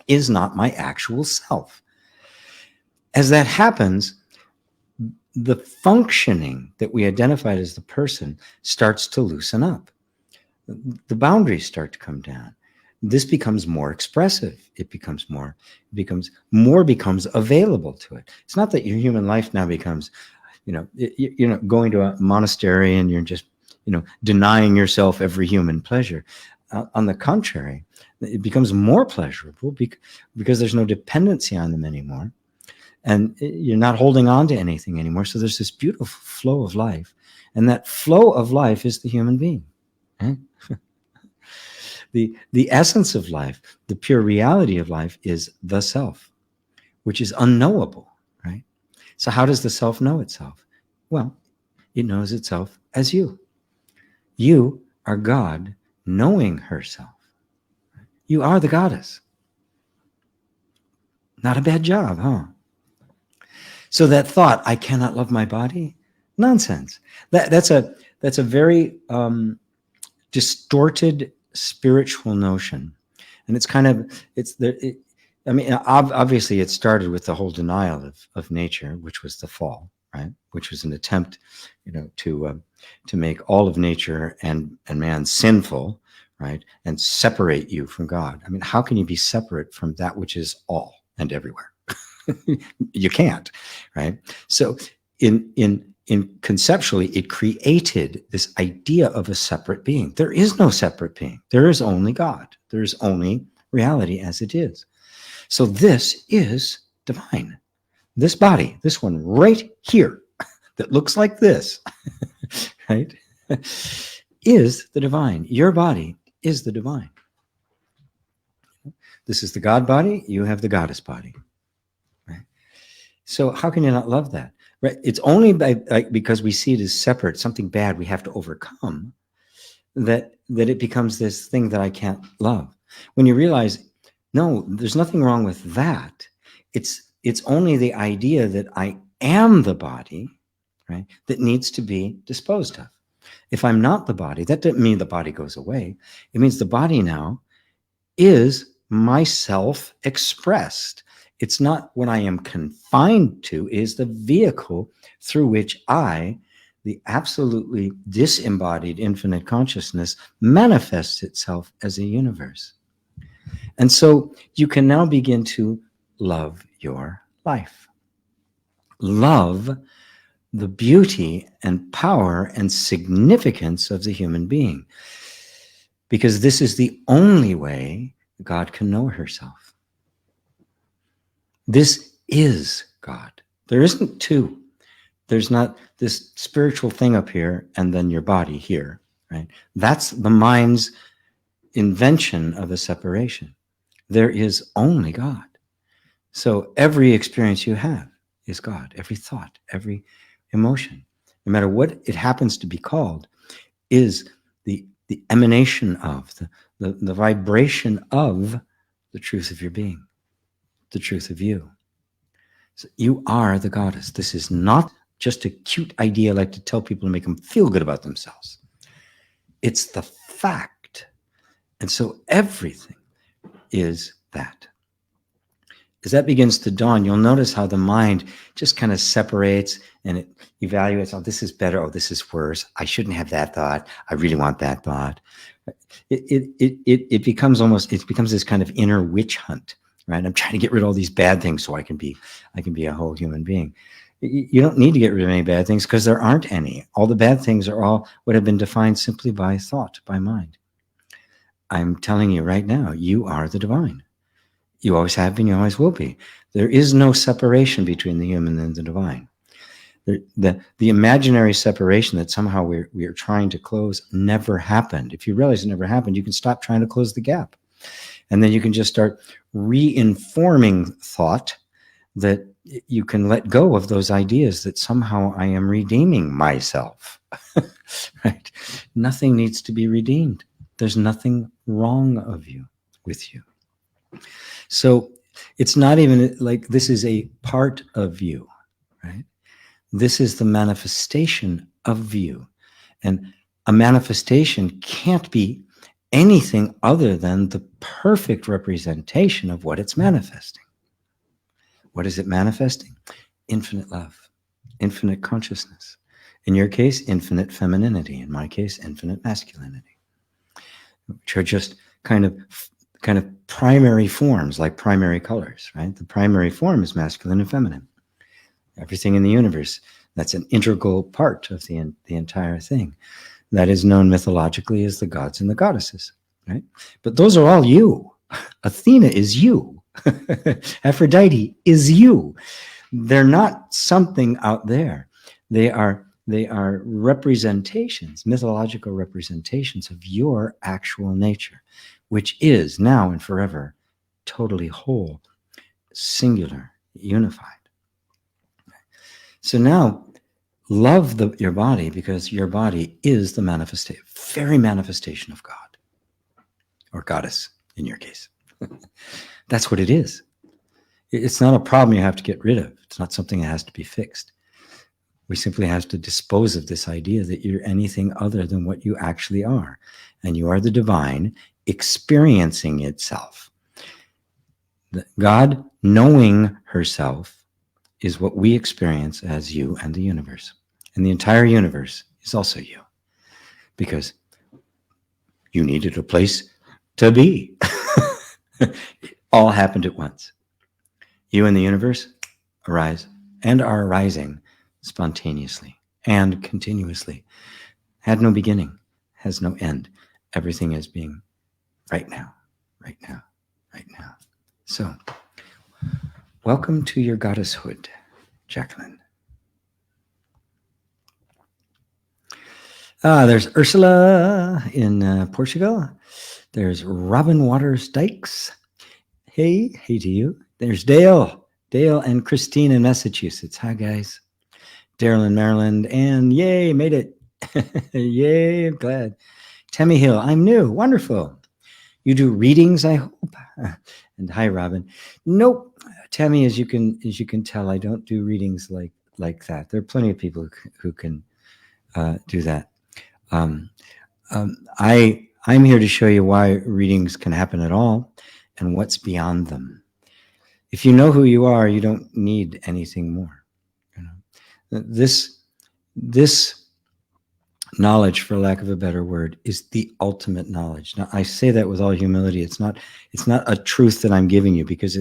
is not my actual self. As that happens, the functioning that we identified as the person starts to loosen up. the boundaries start to come down. This becomes more expressive. It becomes available to it. It's not that your human life now becomes, you're not going to a monastery and you're just, denying yourself every human pleasure. On the contrary, it becomes more pleasurable because there's no dependency on them anymore. And you're not holding on to anything anymore. So there's this beautiful flow of life. And that flow of life is the human being. Right? The essence of life, the pure reality of life is the self, which is unknowable, right? So how does the self know itself? Well, it knows itself as you. You are God knowing herself. You are the goddess. Not a bad job, huh? So that thought, I cannot love my body, nonsense. That's a very distorted spiritual notion, and obviously it started with the whole denial of nature, which was the fall, right? Which was an attempt, to make all of nature and man sinful, right? And separate you from God. I mean, how can you be separate from that which is all and everywhere? You can't, right? So in conceptually, it created this idea of a separate being. There is no separate being. There is only God. There is only reality as it is. So this is divine. This body, this one right here that looks like this, right, is the divine. Your body is the divine. This is the God body. You have the goddess body. Right? So how can you not love that? Right? It's only because we see it as separate, something bad we have to overcome, that it becomes this thing that I can't love. When you realize, no, there's nothing wrong with that. It's only the idea that I am the body, right, that needs to be disposed of. If I'm not the body, that doesn't mean the body goes away. It means the body now is myself expressed. It's not what I am confined to, is the vehicle through which I, the absolutely disembodied infinite consciousness, manifests itself as a universe. And so you can now begin to love your life. Love the beauty and power and significance of the human being. Because this is the only way God can know herself. This is God. There isn't two. There's not this spiritual thing up here and then your body here, right? That's the mind's invention of a separation. There is only God. So every experience you have is God. Every thought, every emotion, no matter what it happens to be called, is the emanation of, the vibration of the truth of your being, the truth of you. So you are the goddess. This is not just a cute idea I like to tell people to make them feel good about themselves. It's the fact. And so everything is that. As that begins to dawn, you'll notice how the mind just kind of separates and it evaluates, oh, this is better, oh, this is worse. I shouldn't have that thought. I really want that thought. It becomes this kind of inner witch hunt, right? I'm trying to get rid of all these bad things so I can be a whole human being. You don't need to get rid of any bad things because there aren't any. All the bad things are all what have been defined simply by thought, by mind. I'm telling you right now, you are the divine. You always have been, you always will be. There is no separation between the human and the divine. The imaginary separation that somehow we are trying to close never happened. If you realize it never happened, you can stop trying to close the gap. And then you can just start reinforming thought that you can let go of those ideas that somehow I am redeeming myself. Right? Nothing needs to be redeemed. There's nothing wrong with you. So it's not even like this is a part of you, right? This is the manifestation of you. And a manifestation can't be anything other than the perfect representation of what it's manifesting. What is it manifesting? Infinite love, infinite consciousness. In your case, infinite femininity. In my case, infinite masculinity. which are just kind of primary forms, like primary colors, right? The primary form is masculine and feminine. Everything in the universe, that's an integral part of the entire thing. That is known mythologically as the gods and the goddesses, right? But those are all you. Athena is you. Aphrodite is you. They're not something out there. They are representations, mythological representations of your actual nature, which is now and forever totally whole, singular, unified. So now love your body, because your body is the very manifestation of God, or goddess in your case. That's what it is. It's not a problem you have to get rid of. It's not something that has to be fixed. We simply have to dispose of this idea that you're anything other than what you actually are. And you are the divine experiencing itself. God knowing herself is what we experience as you and the universe. And the entire universe is also you, because you needed a place to be. It all happened at once. You and the universe arise and are arising spontaneously and continuously. Had no beginning, has no end. Everything is being right now, right now, right now. So, welcome to your goddesshood, Jacqueline. There's Ursula in Portugal. There's Robin Waters Dykes. Hey to you. There's Dale and Christine in Massachusetts. Hi, guys. Daryl in Maryland, and yay, made it. Yay, I'm glad. Tammy Hill, I'm new. Wonderful. You do readings, I hope. And hi, Robin. Nope, Tammy, as you can tell, I don't do readings like that. There are plenty of people who can do that. I'm here to show you why readings can happen at all and what's beyond them. If you know who you are, you don't need anything more. You know, this knowledge, for lack of a better word, is the ultimate knowledge. Now, I say that with all humility. It's not a truth that I'm giving you, because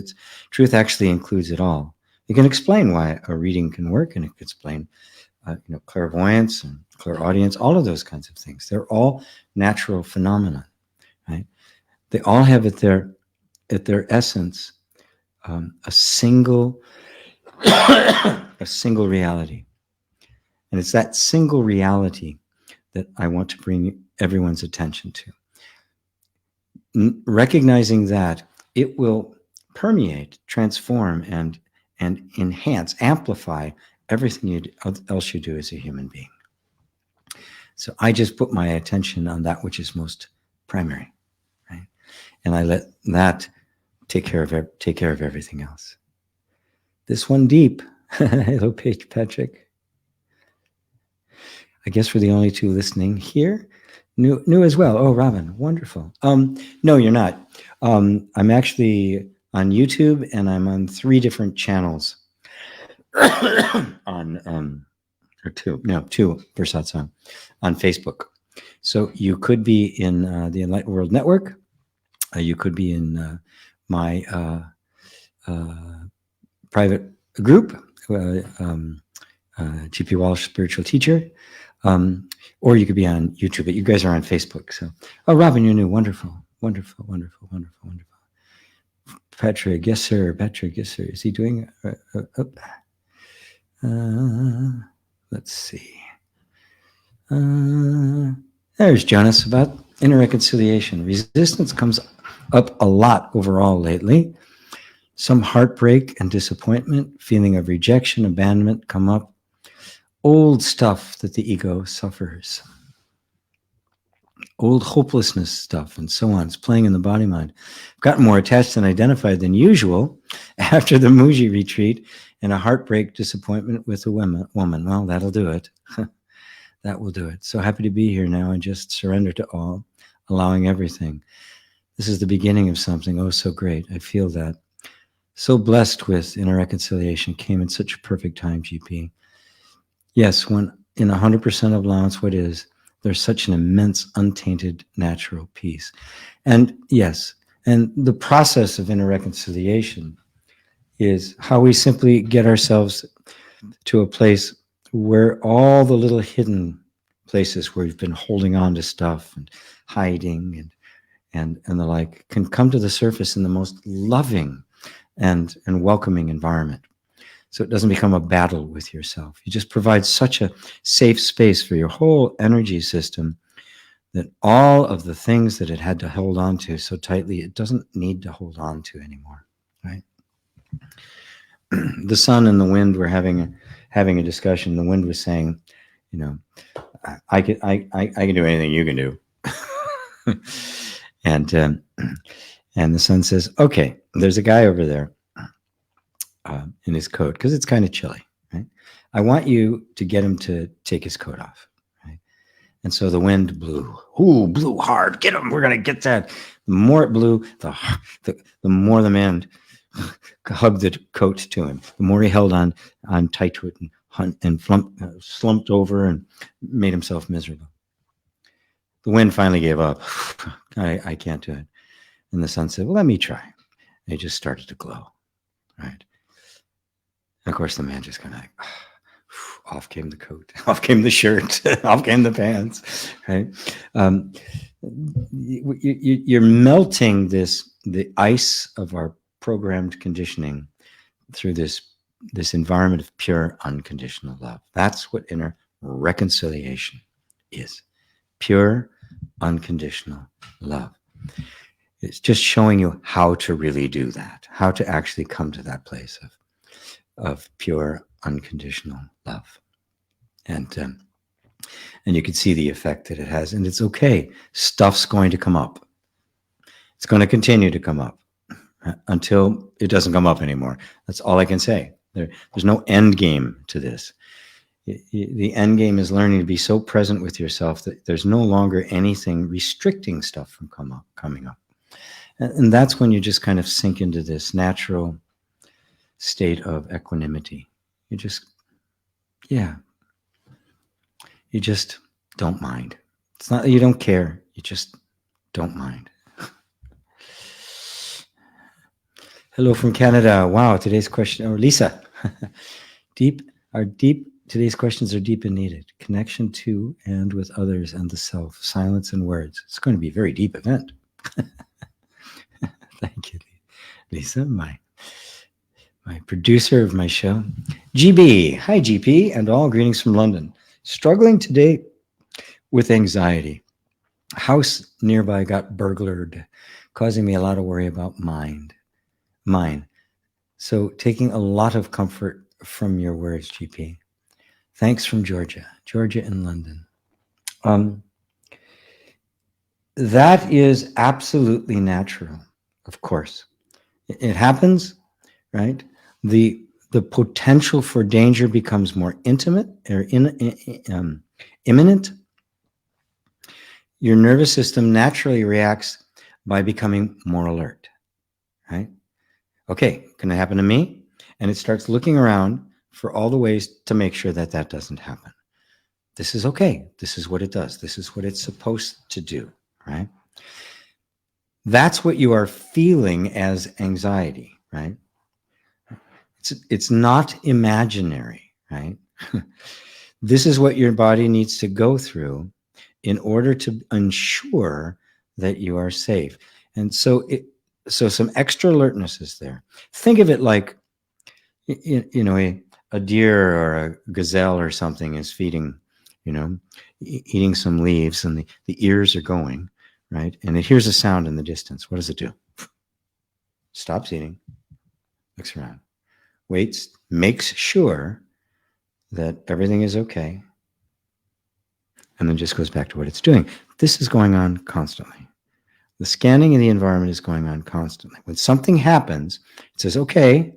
truth actually includes it all. It can explain why a reading can work, and it can explain clairvoyance and clairaudience, all of those kinds of things. They're all natural phenomena, right? They all have at their essence a single reality, and it's that single reality that I want to bring everyone's attention to. Recognizing that, it will permeate, transform, and enhance, amplify everything else you do as a human being. So I just put my attention on that which is most primary, right? And I let that take care of everything else. This one deep. Hello, Patrick. I guess we're the only two listening here. New as well. Oh, Robin, wonderful. No, you're not. I'm actually on YouTube, and I'm on 3 different channels. Two for Satsang on Facebook. So you could be in the Enlightened World Network. You could be in my private group, GP Walsh, Spiritual Teacher, or you could be on YouTube, but you guys are on Facebook. So, oh, Robin, you're new. Wonderful. Patrick, yes, sir. Is he doing? Let's see. There's Jonas about inner reconciliation. Resistance comes up a lot overall lately. Some heartbreak and disappointment, feeling of rejection, abandonment come up. Old stuff that the ego suffers. Old hopelessness stuff and so on. It's playing in the body mind. I've gotten more attached and identified than usual after the Muji retreat, and a heartbreak, disappointment with a woman. Well, that'll do it. That will do it. So happy to be here now and just surrender to all, allowing everything. This is the beginning of something oh so great. I feel that. So blessed with inner reconciliation. Came in such a perfect time, GP. Yes, when in 100% of allowance, what is, there's such an immense, untainted, natural peace. And yes, and the process of inner reconciliation is how we simply get ourselves to a place where all the little hidden places where we've been holding on to stuff and hiding and the like can come to the surface in the most loving and welcoming environment. So it doesn't become a battle with yourself. You just provide such a safe space for your whole energy system that all of the things that it had to hold on to so tightly, it doesn't need to hold on to anymore, right? The sun and the wind were having a discussion. The wind was saying, you know, I can do anything you can do. And the sun says, okay, there's a guy over there in his coat, because it's kind of chilly, right? I want you to get him to take his coat off, right? And so the wind blew hard. Get him. We're going to get that. The more it blew, the more the man hugged the coat to him. The more he held on tight to it and slumped over and made himself miserable. The wind finally gave up. I can't do it. And the sun said, well, let me try. And it just started to glow, right? And of course, the man just kind of like, off came the coat, off came the shirt, off came the pants, right? You're melting the ice of our programmed conditioning through this environment of pure unconditional love. That's what inner reconciliation is. Pure unconditional love. It's just showing you how to really do that, how to actually come to that place of pure unconditional love. And you can see the effect that it has. And it's okay. Stuff's going to come up. It's going to continue to come up until it doesn't come up anymore. That's all I can say. There's no end game to this. The end game is learning to be so present with yourself that there's no longer anything restricting stuff from coming up. And that's when you just kind of sink into this natural state of equanimity. You just don't mind. It's not that you don't care. You just don't mind. Hello from Canada. Wow, today's question, or Lisa. Today's questions are deep and needed. Connection to and with others and the self, silence and words. It's going to be a very deep event. Thank you, Lisa, my producer of my show. GB, hi GP, and all greetings from London. Struggling today with anxiety. House nearby got burglared, causing me a lot of worry about mine. So taking a lot of comfort from your words, GP. Thanks from Georgia in London. That is absolutely natural, of course. It happens, right? The potential for danger becomes more intimate or imminent. Your nervous system naturally reacts by becoming more alert, right? Okay, can it happen to me? And it starts looking around for all the ways to make sure that doesn't happen. This is okay. This is what it does. This is what it's supposed to do, right? That's what you are feeling as anxiety, right? It's not imaginary, right? This is what your body needs to go through in order to ensure that you are safe. And so some extra alertness is there. Think of it like, a deer or a gazelle or something is feeding, eating some leaves, and the ears are going, right? And it hears a sound in the distance. What does it do? Stops eating, looks around, waits, makes sure that everything is okay, and then just goes back to what it's doing. This is going on constantly. The scanning of the environment is going on constantly. When something happens, it says, okay,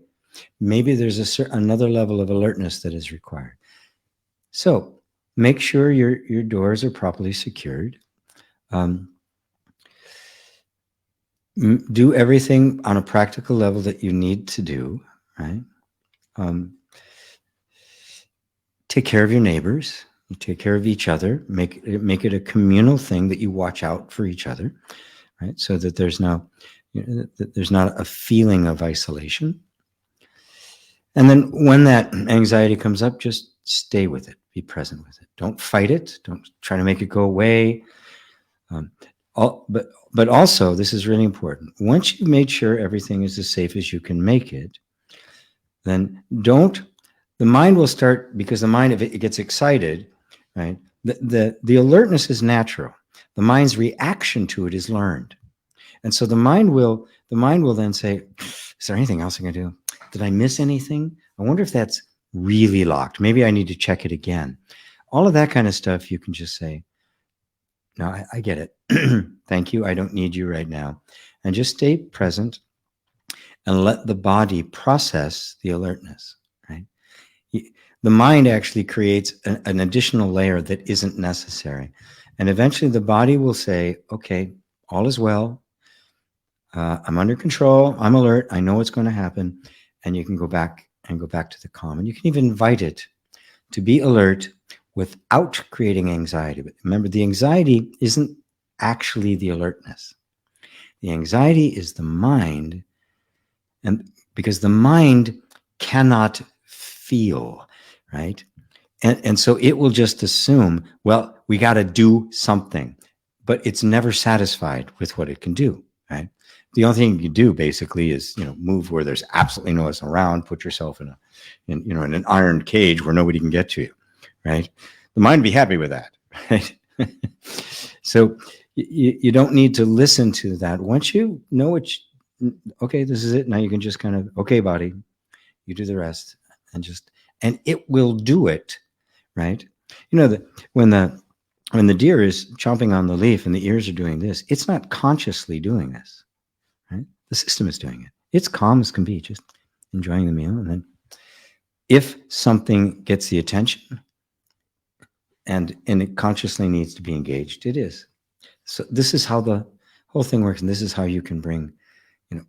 maybe there's another level of alertness that is required. So make sure your doors are properly secured. Do everything on a practical level that you need to do, right? Take care of your neighbors. You take care of each other, make it a communal thing that you watch out for each other, right? So that there's no, that there's not a feeling of isolation. And then when that anxiety comes up, just stay with it, be present with it. Don't fight it. Don't try to make it go away. But also, this is really important. Once you've made sure everything is as safe as you can make it, then the mind will start, because the mind, if it gets excited, right? The alertness is natural. The mind's reaction to it is learned. And so the mind will then say, is there anything else I can do? Did I miss anything? I wonder if that's really locked. Maybe I need to check it again. All of that kind of stuff, you can just say, no, I get it. Thank you. I don't need you right now. And just stay present and let the body process the alertness, right? The mind actually creates an additional layer that isn't necessary. And eventually the body will say, okay, all is well. I'm under control. I'm alert. I know what's going to happen. And you can go back to the calm. And you can even invite it to be alert without creating anxiety. But remember, the anxiety isn't actually the alertness. The anxiety is the mind, and because the mind cannot feel, right? And so it will just assume, well, we got to do something, but it's never satisfied with what it can do, right? The only thing you do basically is, move where there's absolutely no one around, put yourself in an iron cage where nobody can get to you, right? The mind would be happy with that, right? So you don't need to listen to that. Once you know okay, this is it. Now you can just kind of, okay, body, you do the rest, and it will do it, right? When the deer is chomping on the leaf and the ears are doing this, it's not consciously doing this, right? The system is doing it. It's calm as can be, just enjoying the meal. And then if something gets the attention and it consciously needs to be engaged, it is. So this is how the whole thing works. And this is how you can bring,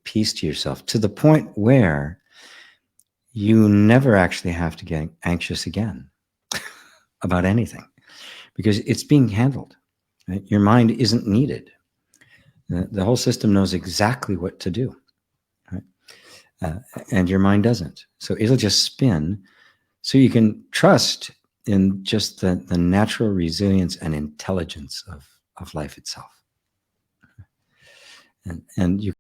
peace to yourself, to the point where you never actually have to get anxious again about anything, because it's being handled. Right? Your mind isn't needed. The whole system knows exactly what to do, right? And your mind doesn't. So it'll just spin. So you can trust in just the natural resilience and intelligence of life itself. And you